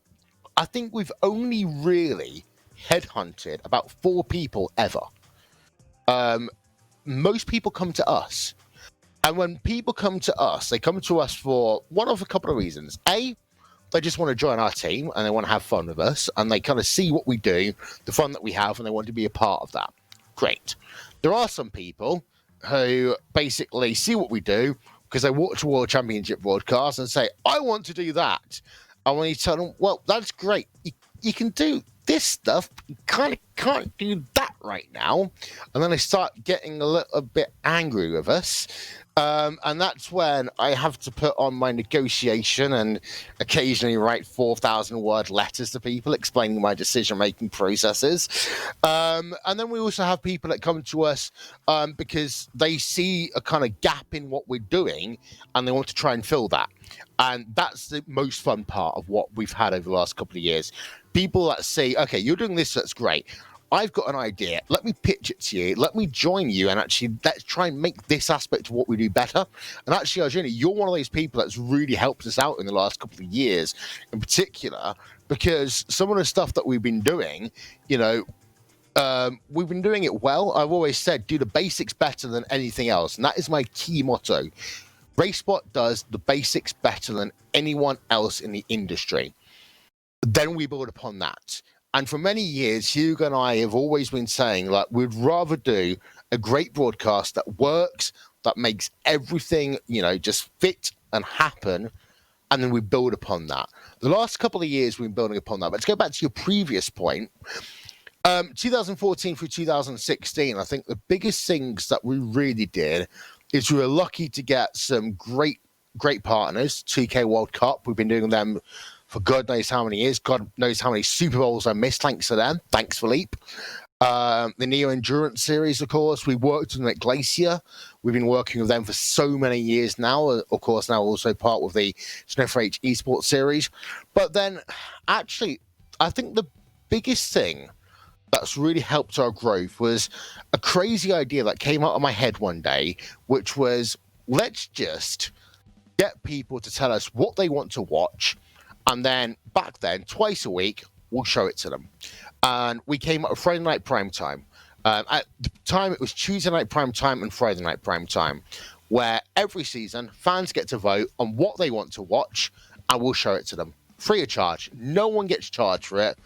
I think we've only really headhunted about 4 people ever. most people come to us. And when people come to us, they come to us for one of a couple of reasons. A, they just want to join our team and they want to have fun with us, and they kind of see what we do, the fun that we have, and they want to be a part of that. Great. There are some people who basically see what we do because they watch a World Championship broadcast and say, I want to do that. And when you tell them, well, that's great. You can do this stuff, you kind of can't do that right now. And then they start getting a little bit angry with us. And that's when I have to put on my negotiation and occasionally write 4,000-word letters to people explaining my decision-making processes. And then we also have people that come to us because they see a kind of gap in what we're doing and they want to try and fill that. And that's the most fun part of what we've had over the last couple of years. People that say, okay, you're doing this, that's great. I've got an idea. Let me pitch it to you. Let me join you. And actually, let's try and make this aspect of what we do better. And actually, Arjuna, you're one of those people that's really helped us out in the last couple of years in particular, because some of the stuff that we've been doing, we've been doing it well. I've always said, do the basics better than anything else. And that is my key motto. Racebot does the basics better than anyone else in the industry. Then we build upon that. And for many years, Hugo and I have always been saying, like, we'd rather do a great broadcast that works, that makes everything, just fit and happen, and then we build upon that. The last couple of years, we've been building upon that. But to go back to your previous point, 2014 through 2016, I think the biggest things that we really did is we were lucky to get some great partners. 2K World Cup, we've been doing them for God knows how many years. God knows how many Super Bowls I missed. Thanks to them. Thanks, Philippe. The Neo Endurance Series, of course. We worked with them at Glacier. We've been working with them for so many years now. Of course, now also part with the SNFH Esports Series. But then, actually, I think the biggest thing that's really helped our growth was a crazy idea that came out of my head one day, which was, let's just get people to tell us what they want to watch. And then back then, twice a week, we'll show it to them. And we came up with Friday night prime time. At the time, it was Tuesday night prime time and Friday night prime time, where every season, fans get to vote on what they want to watch, and we'll show it to them. Free of charge. No one gets charged for it.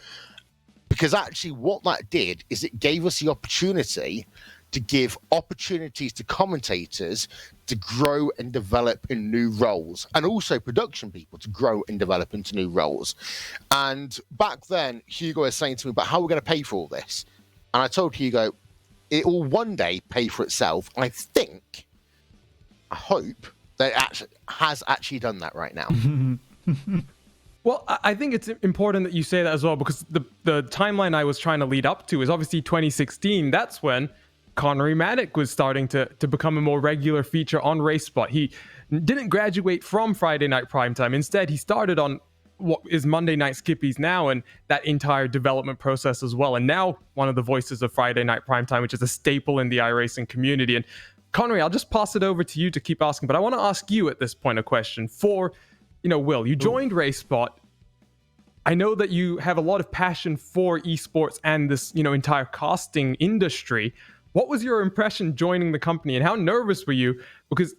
Because actually what that did is it gave us the opportunity to give opportunities to commentators to grow and develop in new roles, and also production people to grow and develop into new roles. And back then, Hugo was saying to me, but how are we going to pay for all this? And I told Hugo, it will one day pay for itself. And I hope that it has actually done that right now. Well, I think it's important that you say that as well, because the timeline I was trying to lead up to is obviously 2016. That's when Connery Maddock was starting to become a more regular feature on Racebot. He didn't graduate from Friday Night Primetime. Instead, he started on what is Monday Night Skippies now, and that entire development process as well. And now one of the voices of Friday Night Primetime, which is a staple in the iRacing community. And Connery, I'll just pass it over to you to keep asking, but I want to ask you at this point a question for, Will. You joined Racebot. I know that you have a lot of passion for esports and this, entire casting industry. What was your impression joining the company, and how nervous were you? Because,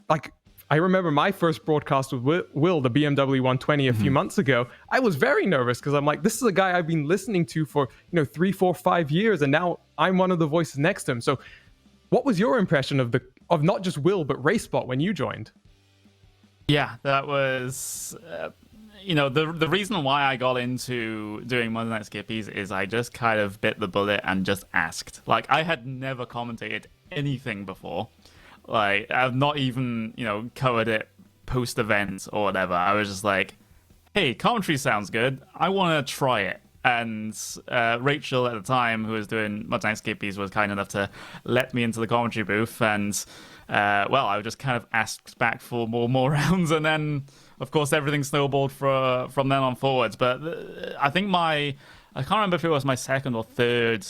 I remember my first broadcast with Will, the BMW 120 a few months ago. I was very nervous because I'm like, this is a guy I've been listening to for, 3, 4, 5 years, and now I'm one of the voices next to him. So what was your impression of not just Will, but Racebot when you joined? Yeah, that was... the reason why I got into doing Monday Night Skippies is I just kind of bit the bullet and just asked. I had never commentated anything before. I've not even, covered it post-event or whatever. I was just like, hey, commentary sounds good. I want to try it. And Rachel at the time, who was doing Monday Night Skippies, was kind enough to let me into the commentary booth. And, I just kind of asked back for more rounds, and then... Of course, everything snowballed from then on forwards. But I think I can't remember if it was my second or third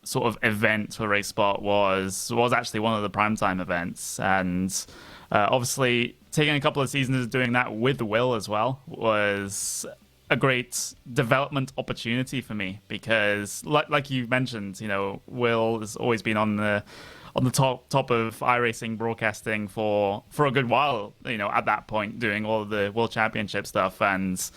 sort of event for Racebot was actually one of the primetime events. And obviously, taking a couple of seasons doing that with Will as well was a great development opportunity for me. Because, like you mentioned, Will has always been on on the top of iRacing broadcasting for a good while. At that point, doing all of the World Championship stuff and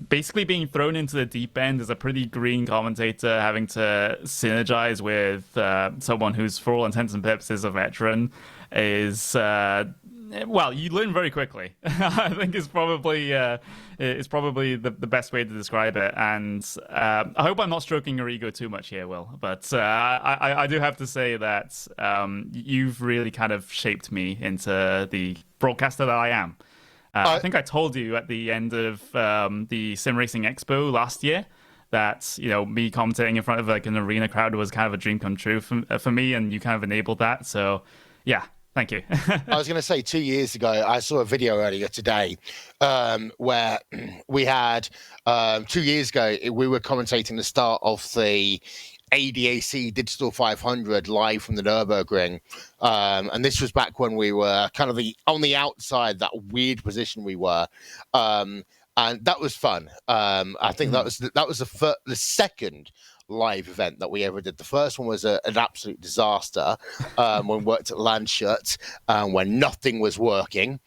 basically being thrown into the deep end as a pretty green commentator, having to synergize with someone who's, for all intents and purposes, a veteran, is well, you learn very quickly. I think is probably the best way to describe it. And I hope I'm not stroking your ego too much here, Will. But I do have to say that you've really kind of shaped me into the broadcaster that I am. I think I told you at the end of the Sim Racing Expo last year that me commentating in front of like an arena crowd was kind of a dream come true for me, and you kind of enabled that. So yeah, thank you. I was going to say 2 years ago, I saw a video earlier today where we had 2 years ago we were commentating the start of the ADAC Digital 500 live from the Nürburgring, and this was back when we were kind of on the outside, that weird position we were, and that was fun. I think that was the second live event that we ever did. The first one was an absolute disaster when we worked at Landshut, when nothing was working.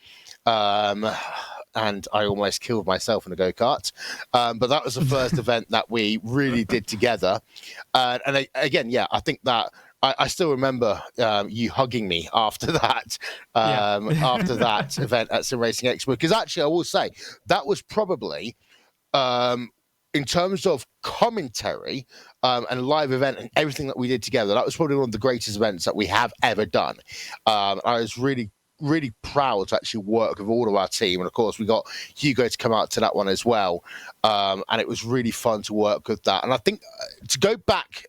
And I almost killed myself in a go-kart. But that was the first event that we really did together. And again, I think that I still remember you hugging me after that, after that event at Sim Racing Expo. Because actually, I will say, that was probably, in terms of commentary and live event and everything that we did together, that was probably one of the greatest events that we have ever done. I was really proud to actually work with all of our team, and of course we got Hugo to come out to that one as well, and it was really fun to work with that. And I think to go back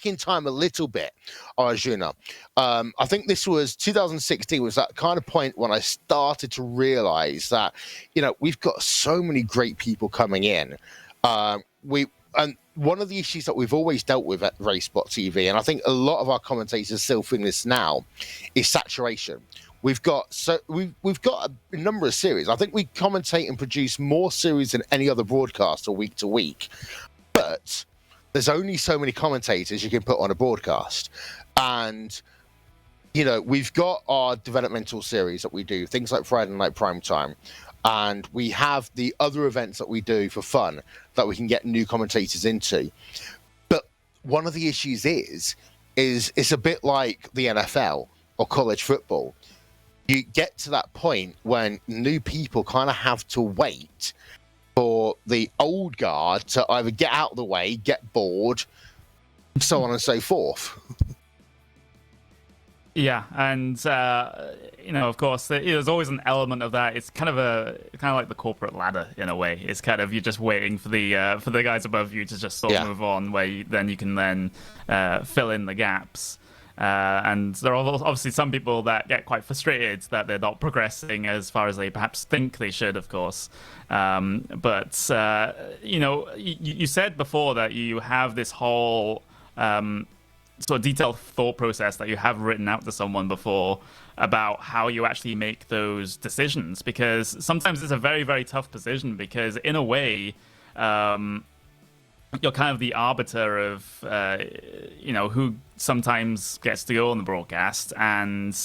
in time a little bit, Arjuna, I think this was 2016 was that kind of point when I started to realize that we've got so many great people coming in. And one of the issues that we've always dealt with at Racebot TV, and I think a lot of our commentators still feel this now, is saturation. We've got a number of series. I think we commentate and produce more series than any other broadcaster week to week. But there's only so many commentators you can put on a broadcast. And, we've got our developmental series that we do, things like Friday Night Primetime. And we have the other events that we do for fun that we can get new commentators into. But one of the issues is it's a bit like the NFL or college football. You get to that point when new people kind of have to wait for the old guard to either get out of the way, get bored, so on and so forth. Yeah, and of course, there's always an element of that. It's kind of like the corporate ladder in a way. It's kind of you're just waiting for the guys above you to just sort of move on, where then you can fill in the gaps. And there are obviously some people that get quite frustrated that they're not progressing as far as they perhaps think they should, of course. But you said before that you have this whole sort of detailed thought process that you have written out to someone before about how you actually make those decisions, because sometimes it's a very, very tough decision, because in a way, you're kind of the arbiter of, who sometimes gets to go on the broadcast, and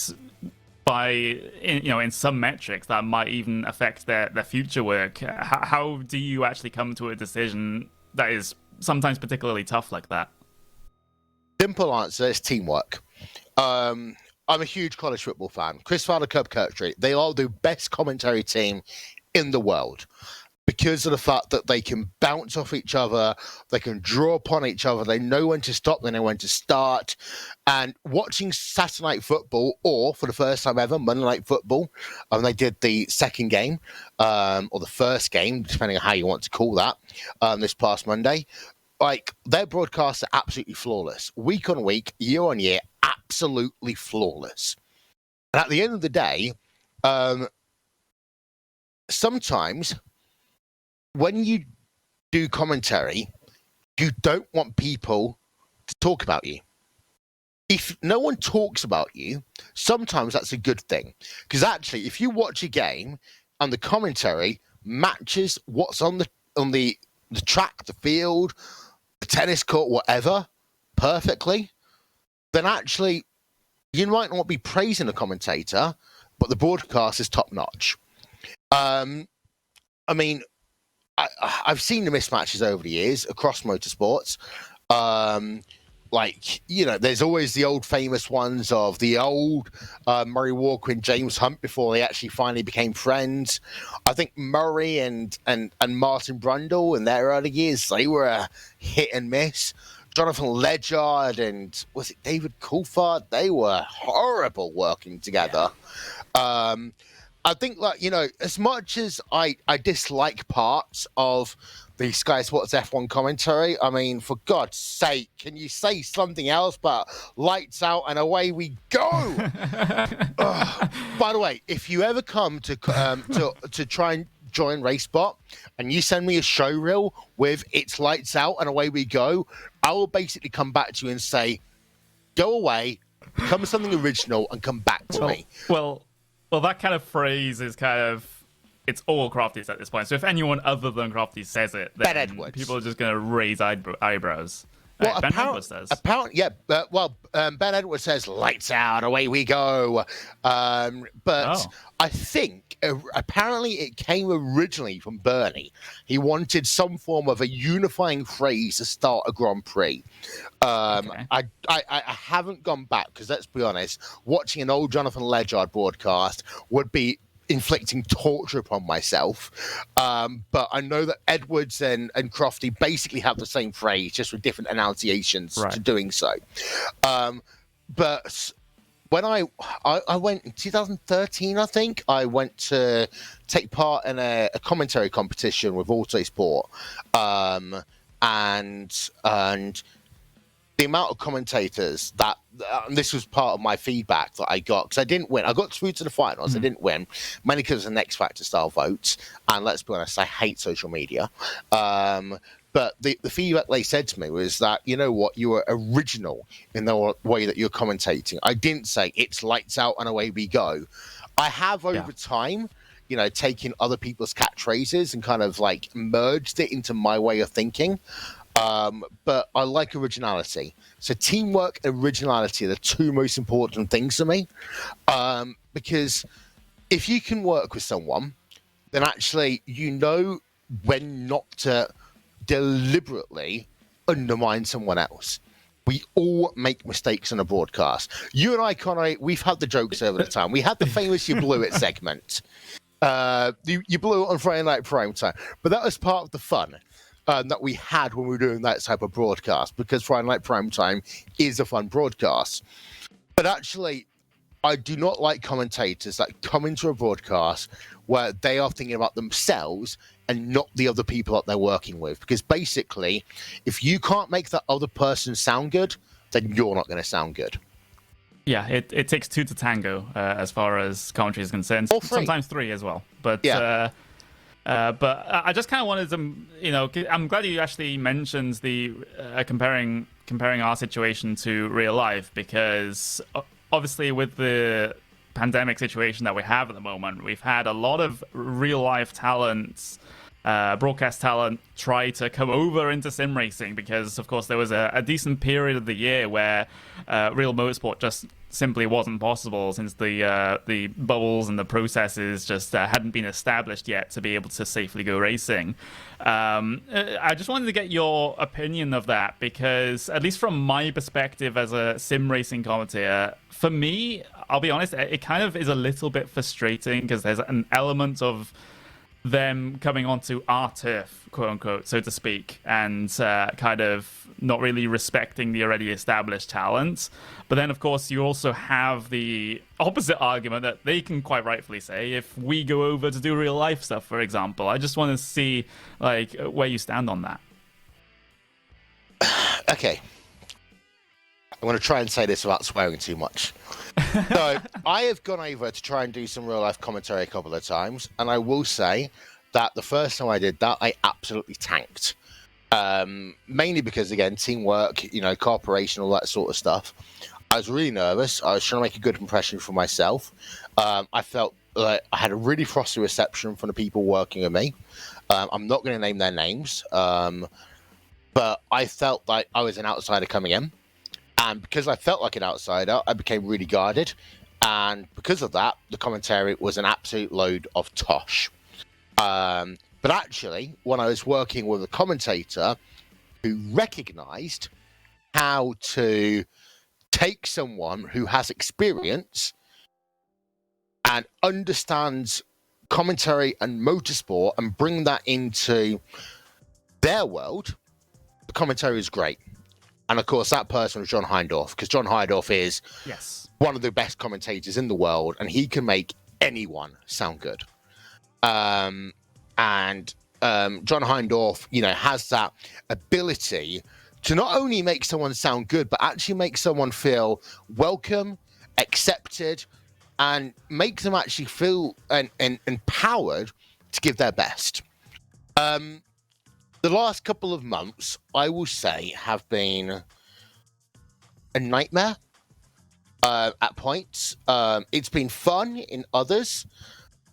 in some metrics that might even affect their future work. How do you actually come to a decision that is sometimes particularly tough like that? Simple answer is teamwork. I'm a huge college football fan. Chris Farley, Kirktree, they are the best commentary team in the world, because of the fact that they can bounce off each other, they can draw upon each other, they know when to stop, they know when to start. And watching Saturday Night Football, or for the first time ever, Monday Night Football, they did the second game, or the first game, depending on how you want to call that, this past Monday. Like, their broadcasts are absolutely flawless. Week on week, year on year, absolutely flawless. And at the end of the day, sometimes when you do commentary, you don't want people to talk about you. If no one talks about you, sometimes that's a good thing. Because actually, if you watch a game and the commentary matches what's on the track, the field, the tennis court, whatever, perfectly, then actually you might not be praising the commentator, but the broadcast is top notch. I mean, I've seen the mismatches over the years across motorsports. There's always the old famous ones of the old Murray Walker and James Hunt before they actually finally became friends. I think Murray and Martin Brundle in their early years, they were a hit and miss. Jonathan Ledyard and was it David Coulthard? They were horrible working together. Yeah. I think, as much as I dislike parts of the Sky Sports F1 commentary, I mean, for God's sake, can you say something else but lights out and away we go? By the way, if you ever come to try and join Racebot and you send me a show reel with it's lights out and away we go, I will basically come back to you and say, go away, become something original and come back to me. Well, that kind of phrase is it's all Crofties at this point. So if anyone other than Crofties says it, then people are just going to raise eyebrows. Well, Ben Edwards says. Ben Edwards says, lights out, away we go. But I think apparently it came originally from Bernie. He wanted some form of a unifying phrase to start a Grand Prix. Okay. I haven't gone back because, let's be honest, watching an old Jonathan Ledyard broadcast would be inflicting torture upon myself. But I know that Edwards and Crofty basically have the same phrase, just with different enunciations to doing so. But when I went in 2013, I think, I went to take part in a commentary competition with Autosport. And the amount of commentators that, and this was part of my feedback that I got, because I didn't win. I got through to the finals. I didn't win, mainly because of the X Factor style votes. And let's be honest, I hate social media. But the feedback they said to me was that, you know what, you were original in the way that you're commentating. I didn't say it's lights out and away we go. I have over time, taken other people's catchphrases and kind of like merged it into my way of thinking. But I like originality. So teamwork and originality are the two most important things to me. Because if you can work with someone, then actually when not to deliberately undermine someone else. We all make mistakes on a broadcast. You and I, Conor, we've had the jokes over the time. We had the famous "you blew it" segment. You blew it on Friday Night Prime Time, but that was part of the fun that we had when we were doing that type of broadcast, because Friday Night Prime Time is a fun broadcast. But actually, I do not like commentators that come into a broadcast where they are thinking about themselves and not the other people that they're working with. Because basically, if you can't make that other person sound good, then you're not going to sound good. Yeah, it takes two to tango as far as commentary is concerned. Or three. Sometimes three as well. But but I just kind of wanted to, I'm glad you actually mentioned the comparing our situation to real life, because obviously with the pandemic situation that we have at the moment, we've had a lot of real life talents, broadcast talent, try to come over into sim racing, because of course there was a decent period of the year where real motorsport just simply wasn't possible, since the bubbles and the processes just hadn't been established yet to be able to safely go racing. I just wanted to get your opinion of that, because at least from my perspective as a sim racing commentator, for me, I'll be honest, it kind of is a little bit frustrating, because there's an element of them coming onto our turf, quote unquote, so to speak, and kind of not really respecting the already established talent. But then, of course, you also have the opposite argument that they can quite rightfully say, if we go over to do real life stuff, for example. I just want to see where you stand on that. Okay. I'm going to try and say this without swearing too much. So I have gone over to try and do some real life commentary a couple of times, and I will say that the first time I did that, I absolutely tanked. Mainly because, again, teamwork, cooperation, all that sort of stuff. I was really nervous. I was trying to make a good impression for myself. I felt like I had a really frosty reception from the people working with me. I'm not going to name their names, but I felt like I was an outsider coming in. And because I felt like an outsider, I became really guarded. And because of that, the commentary was an absolute load of tosh. But actually, when I was working with a commentator who recognized how to take someone who has experience and understands commentary and motorsport and bring that into their world, the commentary is great. And of course, that person was John Hindorf, because John Hindorf is one of the best commentators in the world, and he can make anyone sound good. And John Hindorf, has that ability to not only make someone sound good, but actually make someone feel welcome, accepted, and make them actually feel and empowered to give their best. The last couple of months, I will say, have been a nightmare at points. It's been fun in others,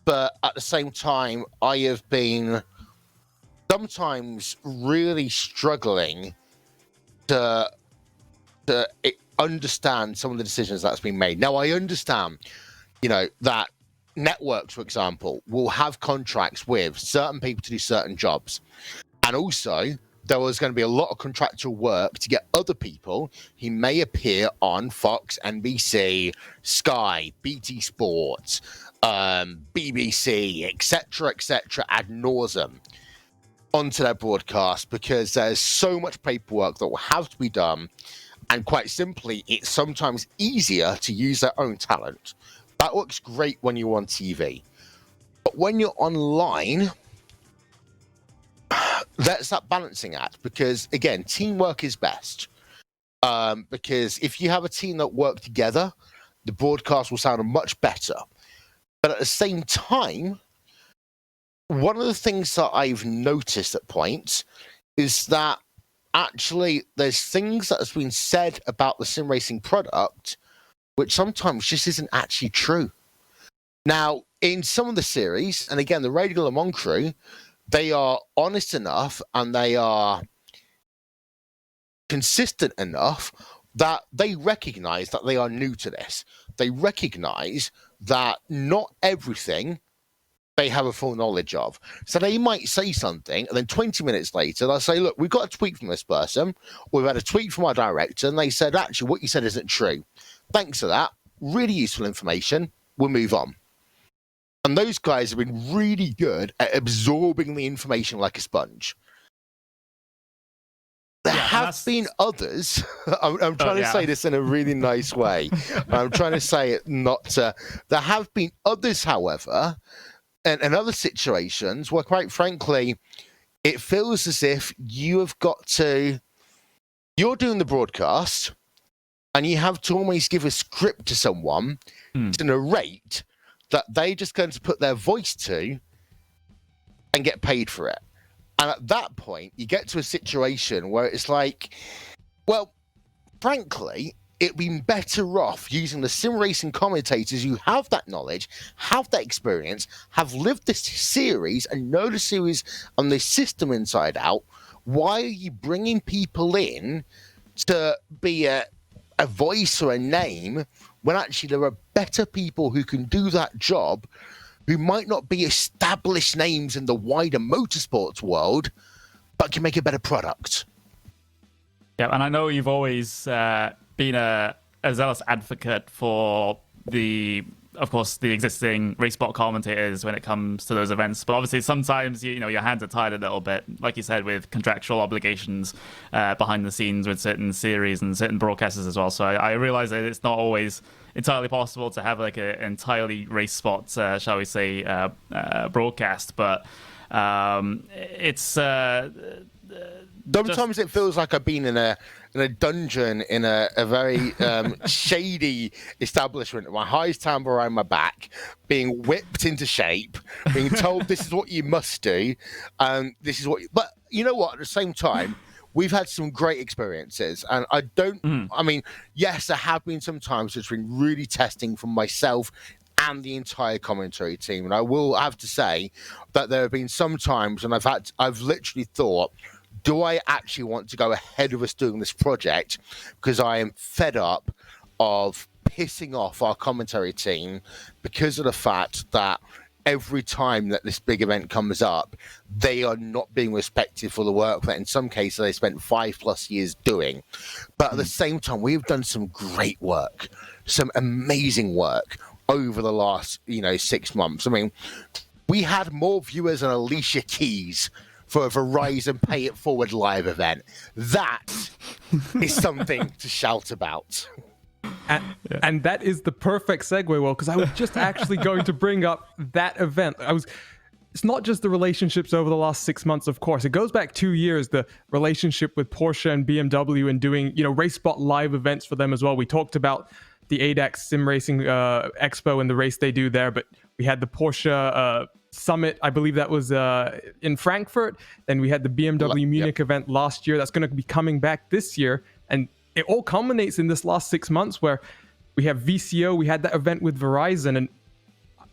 but at the same time, I have been sometimes really struggling to understand some of the decisions that's been made. Now, I understand, that networks, for example, will have contracts with certain people to do certain jobs. And also, there was going to be a lot of contractual work to get other people who may appear on Fox, NBC, Sky, BT Sports, BBC, etc., ad nauseum onto their broadcast, because there's so much paperwork that will have to be done. And quite simply, it's sometimes easier to use their own talent. That works great when you're on TV. But when you're online, that's that balancing act, because again, teamwork is best. Because if you have a team that work together, the broadcast will sound much better. But at the same time, one of the things that I've noticed at points is that actually there's things that has been said about the sim racing product which sometimes just isn't actually true. Now, in some of the series, and again, the Radio Le Mans crew, they are honest enough and they are consistent enough that they recognize that they are new to this. They recognize that not everything they have a full knowledge of. So they might say something, and then 20 minutes later, they'll say, look, we've got a tweet from this person, or we've had a tweet from our director, and they said, actually, what you said isn't true. Thanks for that. Really useful information. We'll move on. And those guys have been really good at absorbing the information like a sponge. There have been others. I'm trying to say this in a really nice way. I'm trying to say it not to. There have been others, however, and other situations where, quite frankly, it feels as if you're doing the broadcast and you have to almost give a script to someone to narrate that they're just going to put their voice to and get paid for it. And at that point, you get to a situation where it's like, well, frankly, it'd been better off using the sim racing commentators who have that knowledge, have that experience, have lived this series and know the series and the system inside out. Why are you bringing people in to be a voice or a name when actually there are better people who can do that job, who might not be established names in the wider motorsports world, but can make a better product? Yeah, and I know you've always been a zealous advocate for of course, the existing Racebot commentators when it comes to those events. But obviously, sometimes your hands are tied a little bit, like you said, with contractual obligations behind the scenes with certain series and certain broadcasters as well. So I realize that it's not always entirely possible to have like an entirely Racebot, shall we say, broadcast. But it's sometimes it feels like I've been in a dungeon in a very shady establishment, my highest tambour around my back, being whipped into shape, being told this is what you must do, this is what. But you know what? At the same time, we've had some great experiences, and I mean, yes, there have been some times it's been really testing for myself and the entire commentary team, and I will have to say that there have been some times when I've literally thought, do I actually want to go ahead of us doing this project? Because I am fed up of pissing off our commentary team because of the fact that every time that this big event comes up, they are not being respected for the work that in some cases they spent 5+ years doing. But at the same time, we've done some great work, some amazing work over the last, 6 months. I mean, we had more viewers than Alicia Keys for a Verizon Pay It Forward live event. That is something to shout about. And that is the perfect segue, Will, because I was just actually going to bring up that event. It's not just the relationships over the last 6 months, of course. It goes back 2 years, the relationship with Porsche and BMW and doing, Racebot live events for them as well. We talked about the ADAX Sim Racing Expo and the race they do there, but we had the Porsche Summit, I believe that was in Frankfurt. Then we had the BMW Munich event last year. That's going to be coming back this year. And it all culminates in this last 6 months where we have VCO. We had that event with Verizon, and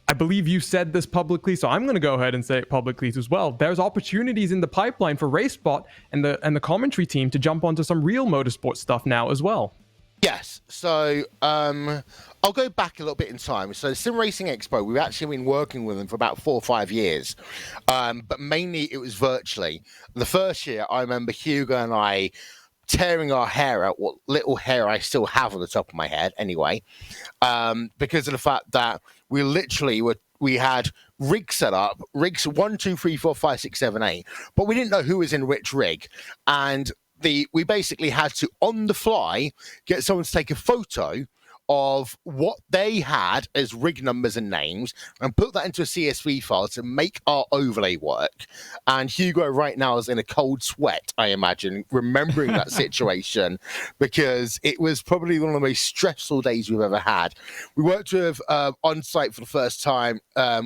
I believe you said this publicly, so I'm going to go ahead and say it publicly as well. There's opportunities in the pipeline for Racebot and the commentary team to jump onto some real motorsport stuff now as well. Yes. So I'll go back a little bit in time. So Sim Racing Expo, we've actually been working with them for about 4 or 5 years, but mainly it was virtually. The first year, I remember Hugo and I tearing our hair out, what little hair I still have on the top of my head anyway, because of the fact that we had rigs set up, rigs 1, 2, 3, 4, 5, 6, 7, 8, but we didn't know who was in which rig. And we basically had to, on the fly, get someone to take a photo of what they had as rig numbers and names and put that into a CSV file to make our overlay work. And Hugo right now is in a cold sweat, I imagine, remembering that situation, because it was probably one of the most stressful days we've ever had. We worked with on site for the first time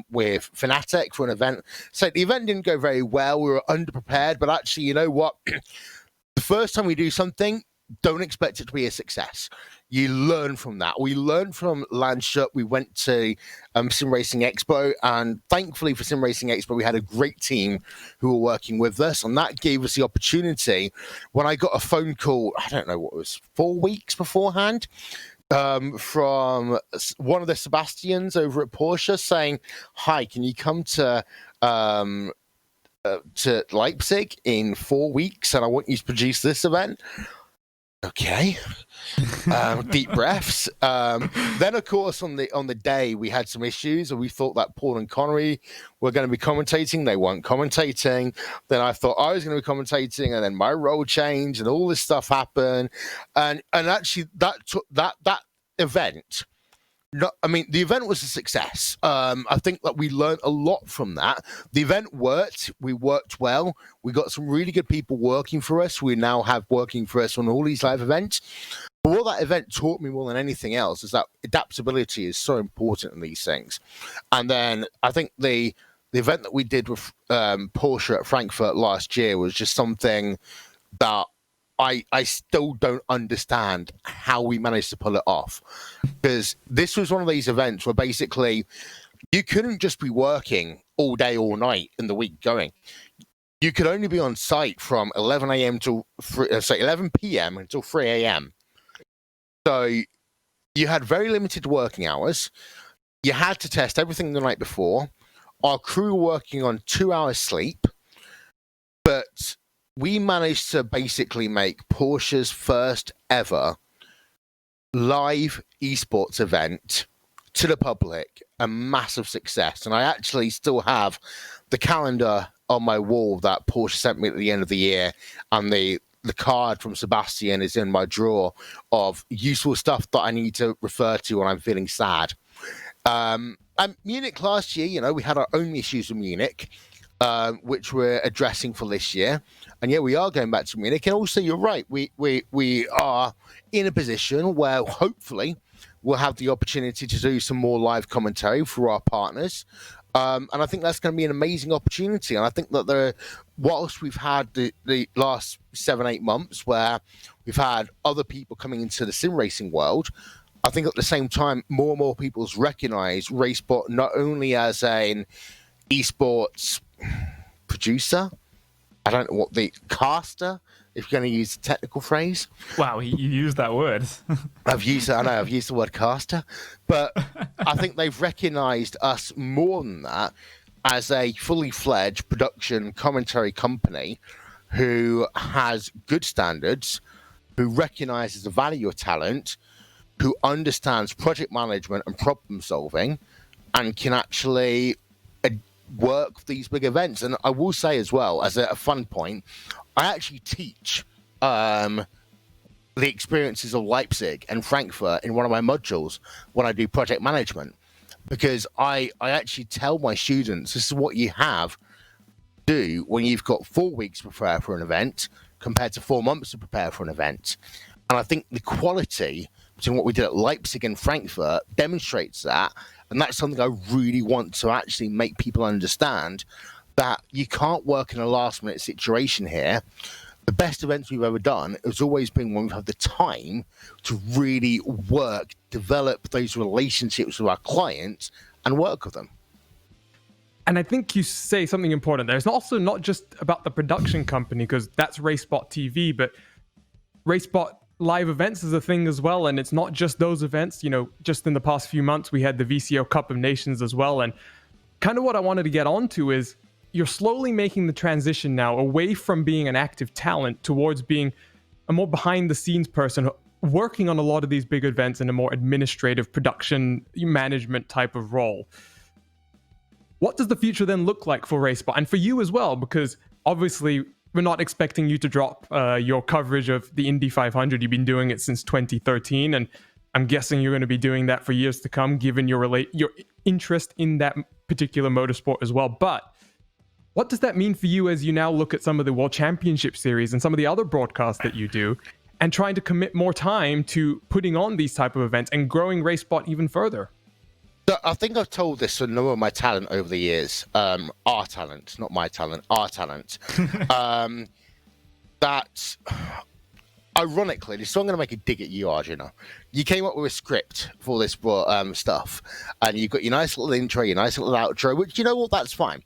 with Fanatec for an event. So the event didn't go very well. We were underprepared, but actually, you know what? The first time we do something, don't expect it to be a success. You learn from that. We learned from Landshut. We went to Sim Racing Expo, and thankfully for Sim Racing Expo, we had a great team who were working with us, and that gave us the opportunity. When I got a phone call, I don't know what it was, 4 weeks beforehand, from one of the Sebastians over at Porsche saying, "Hi, can you come to Leipzig in 4 weeks, and I want you to produce this event." Okay. Deep breaths. Then, of course, on the day, we had some issues, and we thought that Paul and Connery were going to be commentating. They weren't commentating. Then I thought I was going to be commentating, and then my role changed, and all this stuff happened. And actually, that event. No, I mean, the event was a success. I think that we learned a lot from that. The event worked. We worked well. We got some really good people working for us. We now have working for us on all these live events. But what that event taught me more than anything else is that adaptability is so important in these things. And then I think the event that we did with Porsche at Frankfurt last year was just something that I still don't understand how we managed to pull it off, because this was one of these events where basically you couldn't just be working all day, all night in the week going. You could only be on site from 11 a.m. till 11 p.m. until 3 a.m. So you had very limited working hours. You had to test everything the night before. Our crew were working on 2 hours sleep, but we managed to basically make Porsche's first ever live esports event to the public a massive success. And I actually still have the calendar on my wall that Porsche sent me at the end of the year, and the card from Sebastian is in my drawer of useful stuff that I need to refer to when I'm feeling sad. And Munich last year, we had our own issues with Munich, which we're addressing for this year. And yeah, we are going back to Munich. And also, you're right, we are in a position where hopefully we'll have the opportunity to do some more live commentary for our partners. And I think that's going to be an amazing opportunity. And I think that whilst we've had the last 7-8 months where we've had other people coming into the sim racing world, I think at the same time, more and more people's recognize Racebot not only as an esports producer, I don't know what the caster, if you're going to use the technical phrase. Wow, you used that word. I've used the word caster, but I think they've recognized us more than that as a fully fledged production commentary company who has good standards, who recognizes the value of talent, who understands project management and problem solving, and can actually work these big events. And I will say as well, as a fun point, I actually teach the experiences of Leipzig and Frankfurt in one of my modules when I do project management, because I actually tell my students this is what you have to do when you've got 4 weeks to prepare for an event compared to 4 months to prepare for an event. And I think the quality between what we did at Leipzig and Frankfurt demonstrates that. And that's something I really want to actually make people understand, that you can't work in a last-minute situation here. The best events we've ever done has always been when we've had the time to really work, develop those relationships with our clients, and work with them. And I think you say something important there. It's also not just about the production company, because that's Racebot TV, but Racebot live events is a thing as well. And it's not just those events. You know, just in the past few months, we had the VCO Cup of Nations as well. And kind of what I wanted to get onto is you're slowly making the transition now away from being an active talent towards being a more behind the scenes person working on a lot of these big events in a more administrative production management type of role. What does the future then look like for Racebot and for you as well? Because obviously we're not expecting you to drop your coverage of the Indy 500. You've been doing it since 2013, and I'm guessing you're going to be doing that for years to come, given your interest in that particular motorsport as well. But what does that mean for you as you now look at some of the World Championship Series and some of the other broadcasts that you do, and trying to commit more time to putting on these type of events and growing Racebot even further? I think I've told this to a number of my talent over the years. Our talent, not my talent, our talent. That, ironically, so I'm going to make a dig at you, Arjuna. You came up with a script for this stuff, and you've got your nice little intro, your nice little outro, which, you know what, that's fine.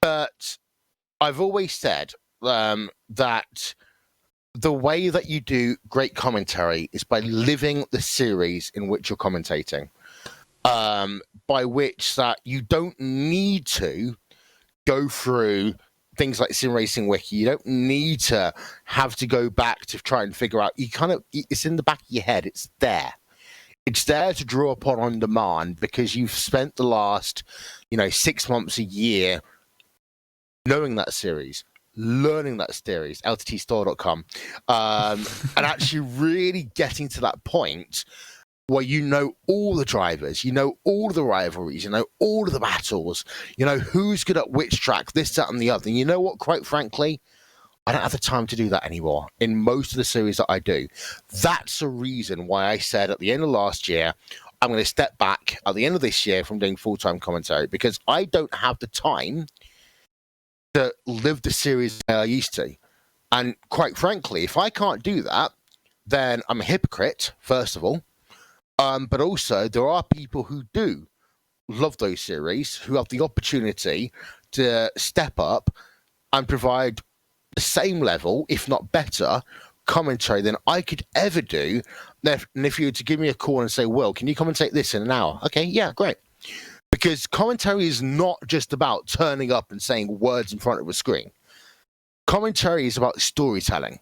But I've always said that the way that you do great commentary is by living the series in which you're commentating. By which that you don't need to go through things like Sim Racing Wiki. You don't need to have to go back to try and figure out. It's in the back of your head. It's there. It's there to draw upon on demand, because you've spent the last, 6 months, a year knowing that series, learning that series, lttstore.com, and actually really getting to that point where you know all the drivers, you know all the rivalries, you know all of the battles, you know who's good at which track, this, that, and the other. And you know what, quite frankly, I don't have the time to do that anymore in most of the series that I do. That's the reason why I said at the end of last year, I'm going to step back at the end of this year from doing full-time commentary, because I don't have the time to live the series I used to. And quite frankly, if I can't do that, then I'm a hypocrite, first of all. But also, there are people who do love those series, who have the opportunity to step up and provide the same level, if not better, commentary than I could ever do. And if you were to give me a call and say, Will, can you commentate this in an hour? Okay, yeah, great. Because commentary is not just about turning up and saying words in front of a screen. Commentary is about storytelling.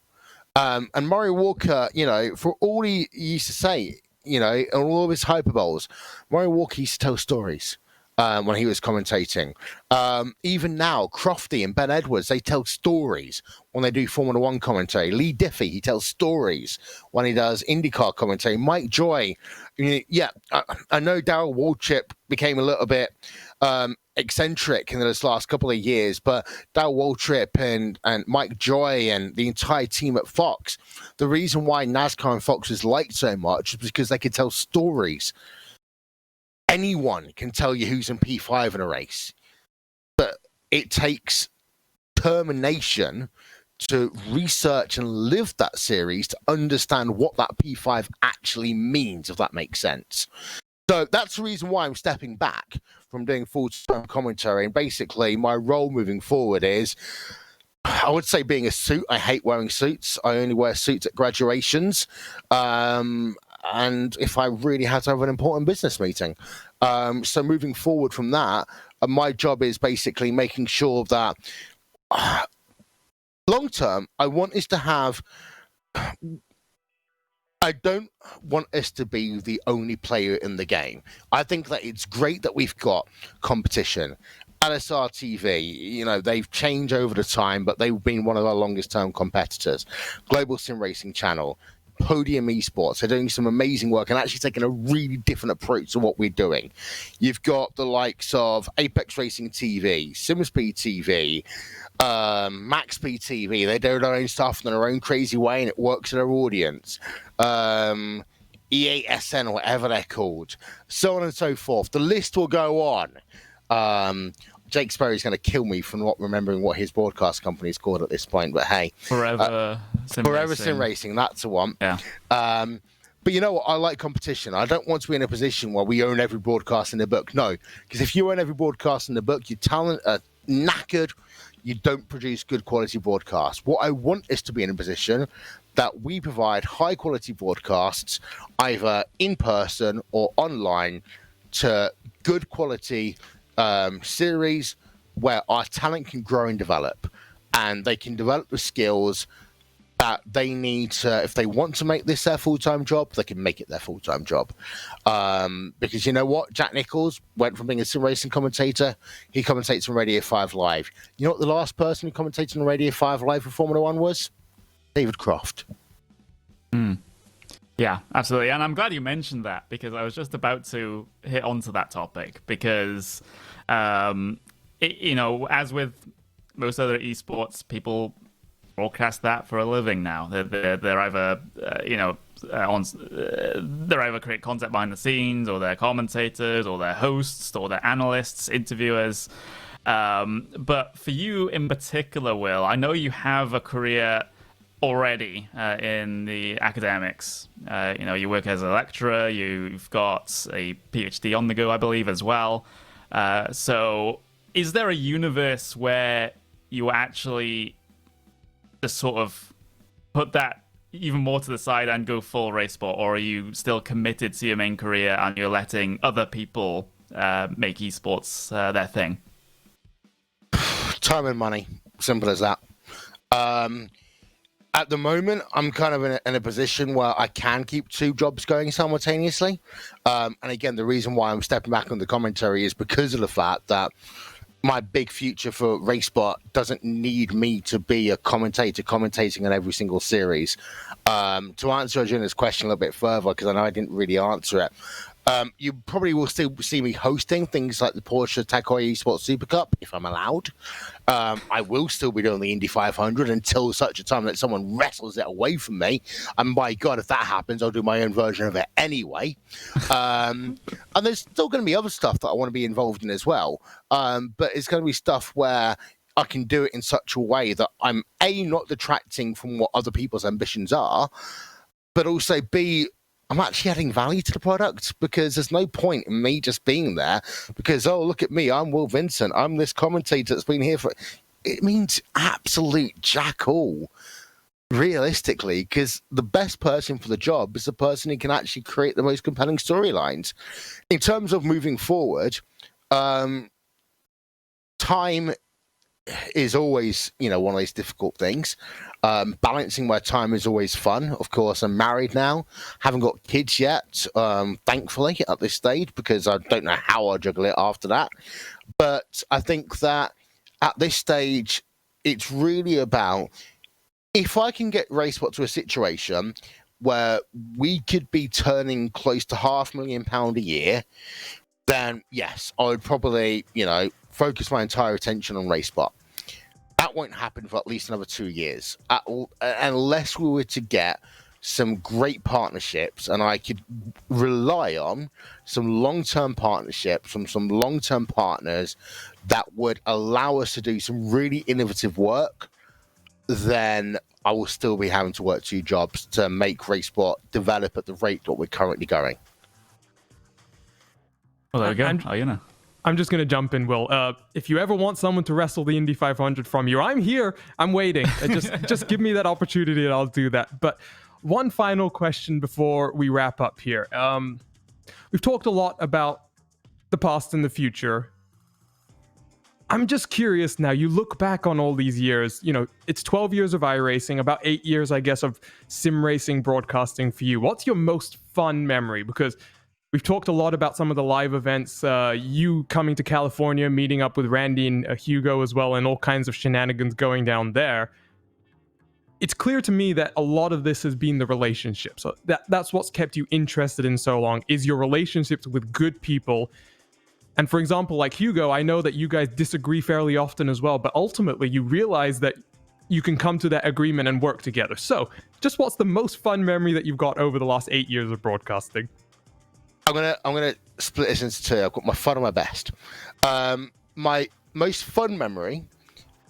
And Murray Walker, for all he used to say, and all of his hyperboles, Murray Walker used to tell stories when he was commentating. Even now, Crofty and Ben Edwards, they tell stories when they do Formula One commentary. Lee Diffie, he tells stories when he does IndyCar commentary. Mike Joy, I know Darrell Waltrip became a little bit eccentric in this last couple of years, but Darrell Waltrip and Mike Joy and the entire team at Fox, the reason why NASCAR and Fox was liked so much is because they could tell stories. Anyone can tell you who's in P5 in a race, but it takes determination to research and live that series to understand what that P5 actually means, if that makes sense. So that's the reason why I'm stepping back from doing full-time commentary. And basically, my role moving forward is I would say being a suit. I hate wearing suits. I only wear suits at graduations. And if I really had to have an important business meeting. So moving forward from that, my job is basically making sure that long term, I want us to have. I don't want us to be the only player in the game. I think that it's great that we've got competition. LSR TV, they've changed over the time, but they've been one of our longest term competitors. Global Sim Racing Channel, Podium Esports, they're doing some amazing work and actually taking a really different approach to what we're doing. You've got the likes of Apex Racing TV, SimSpeed TV, MaxSpeed TV. They do their own stuff in their own crazy way, and it works for their audience. EASN, or whatever they're called, so on and so forth. The list will go on. Jake Sperry's going to kill me for not remembering what his broadcast company is called at this point, but hey. Forever Sim Racing, that's the one. Yeah. But you know what? I like competition. I don't want to be in a position where we own every broadcast in the book. No, because if you own every broadcast in the book, your talent are knackered. You don't produce good quality broadcasts. What I want is to be in a position that we provide high quality broadcasts, either in person or online, to good quality series where our talent can grow and develop, and they can develop the skills that they need to, if they want to make this their full-time job, they can make it their full-time job. Because you know what? Jack Nichols went from being a sim racing commentator, he commentates on Radio 5 Live. You know what the last person who commentated on Radio 5 Live for Formula 1 was? David Croft. Yeah, absolutely. And I'm glad you mentioned that, because I was just about to hit onto that topic, because, as with most other esports, people broadcast that for a living now. They're either, they're either create content behind the scenes, or they're commentators, or they're hosts, or they're analysts, interviewers. But for you in particular, Will, I know you have a career already in the academics. You work as a lecturer, you've got a PhD on the go, I believe, as well. So is there a universe where you actually just sort of put that even more to the side and go full race sport, or are you still committed to your main career and you're letting other people make esports their thing? Time and money, simple as that. At the moment, I'm kind of in a position where I can keep two jobs going simultaneously. And again, the reason why I'm stepping back on the commentary is because of the fact that my big future for Racebot doesn't need me to be a commentator commentating on every single series. To answer Arjuna's question a little bit further, because I know I didn't really answer it, you probably will still see me hosting things like the Porsche Tag Heuer Esports Super Cup, if I'm allowed. I will still be doing the Indy 500 until such a time that someone wrestles it away from me. And by God, if that happens, I'll do my own version of it anyway. And there's still going to be other stuff that I want to be involved in as well. But it's going to be stuff where I can do it in such a way that I'm, A, not detracting from what other people's ambitions are, but also, B, I'm actually adding value to the product, because there's no point in me just being there because, oh, look at me, I'm Will Vincent, I'm this commentator that's been here for... It means absolute jack all, realistically, because the best person for the job is the person who can actually create the most compelling storylines. In terms of moving forward, time is always, one of those difficult things. Balancing my time is always fun. Of course, I'm married now, haven't got kids yet, thankfully, at this stage, because I don't know how I'll juggle it after that. But I think that at this stage, it's really about, if I can get Racebot to a situation where we could be turning close to £500,000 a year, then yes, I would probably, focus my entire attention on Racebot. That won't happen for at least another 2 years, unless we were to get some great partnerships, and I could rely on some long-term partnerships from some long-term partners that would allow us to do some really innovative work. Then I will still be having to work two jobs to make Racebot develop at the rate that we're currently going. Well, there we go. I'm just going to jump in, Will. If you ever want someone to wrestle the Indy 500 from you, I'm here. I'm waiting. Just give me that opportunity and I'll do that. But one final question before we wrap up here. We've talked a lot about the past and the future. I'm just curious now, you look back on all these years, it's 12 years of iRacing, about 8 years, I guess, of sim racing broadcasting for you. What's your most fun memory? Because we've talked a lot about some of the live events, you coming to California, meeting up with Randy and Hugo as well, and all kinds of shenanigans going down there. It's clear to me that a lot of this has been the relationship. So that's what's kept you interested in so long, is your relationships with good people. And for example, like Hugo, I know that you guys disagree fairly often as well, but ultimately you realize that you can come to that agreement and work together. So just what's the most fun memory that you've got over the last 8 years of broadcasting? I'm gonna split this into two. I've got my fun and my best. My most fun memory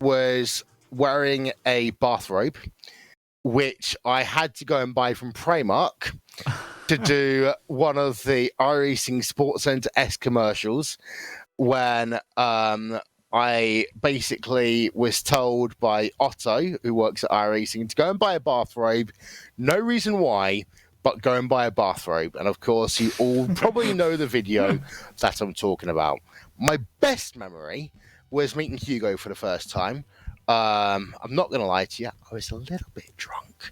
was wearing a bathrobe, which I had to go and buy from Primark to do one of the iRacing Sports Center-esque commercials when I basically was told by Otto, who works at iRacing, to go and buy a bathrobe. No reason why, but go and buy a bathrobe. And of course, you all probably know the video that I'm talking about. My best memory was meeting Hugo for the first time. I'm not going to lie to you, I was a little bit drunk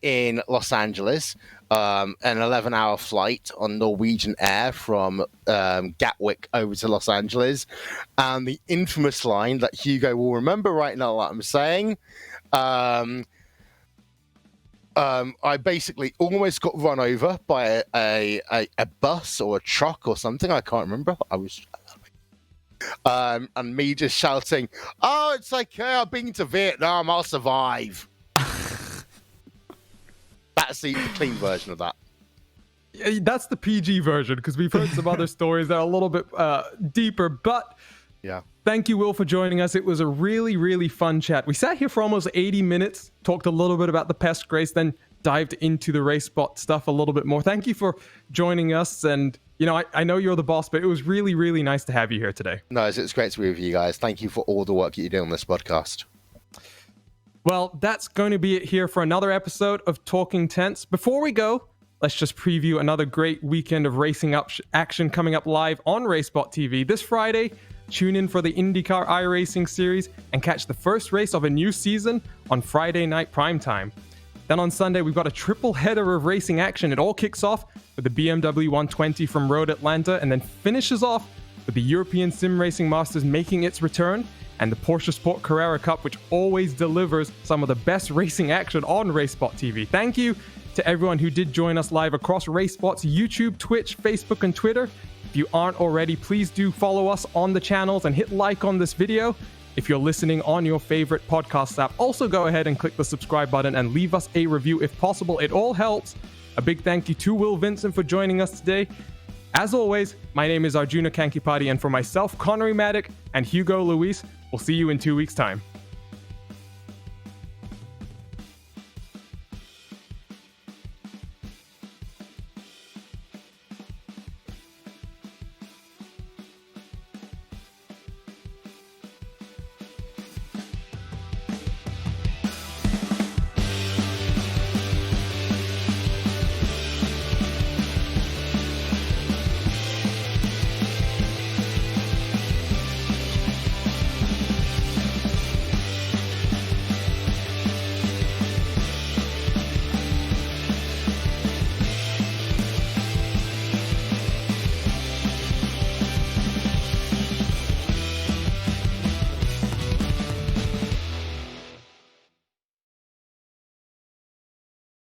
in Los Angeles, an 11-hour flight on Norwegian Air from Gatwick over to Los Angeles. And the infamous line that Hugo will remember right now what I'm saying, I basically almost got run over by a bus or a truck or something. I can't remember. And me just shouting, "Oh, it's okay. I've been to Vietnam. I'll survive." That's the clean version of that. Yeah, that's the PG version, because we've heard some other stories that are a little bit deeper. But yeah. Thank you, Will, for joining us. It was a really, really fun chat. We sat here for almost 80 minutes, talked a little bit about the pest race, then dived into the Racebot stuff a little bit more. Thank you for joining us. And, I know you're the boss, but it was really, really nice to have you here today. No, it's great to be with you guys. Thank you for all the work that you do on this podcast. Well, that's going to be it here for another episode of Talking Tense. Before we go, let's just preview another great weekend of racing action coming up live on Racebot TV this Friday. Tune in for the IndyCar iRacing series and catch the first race of a new season on Friday night primetime. Then on Sunday, we've got a triple header of racing action. It all kicks off with the BMW 120 from Road Atlanta and then finishes off with the European Sim Racing Masters making its return and the Porsche Sport Carrera Cup, which always delivers some of the best racing action on Racebot TV. Thank you to everyone who did join us live across Racebot's YouTube, Twitch, Facebook, and Twitter. If you aren't already, please do follow us on the channels and hit like on this video. If you're listening on your favorite podcast app, also go ahead and click the subscribe button and leave us a review if possible. It all helps. A big thank you to Will Vincent for joining us today. As always, my name is Arjuna Kankipati, and for myself, Connery Maddock, and Hugo Luis, we'll see you in 2 weeks' time.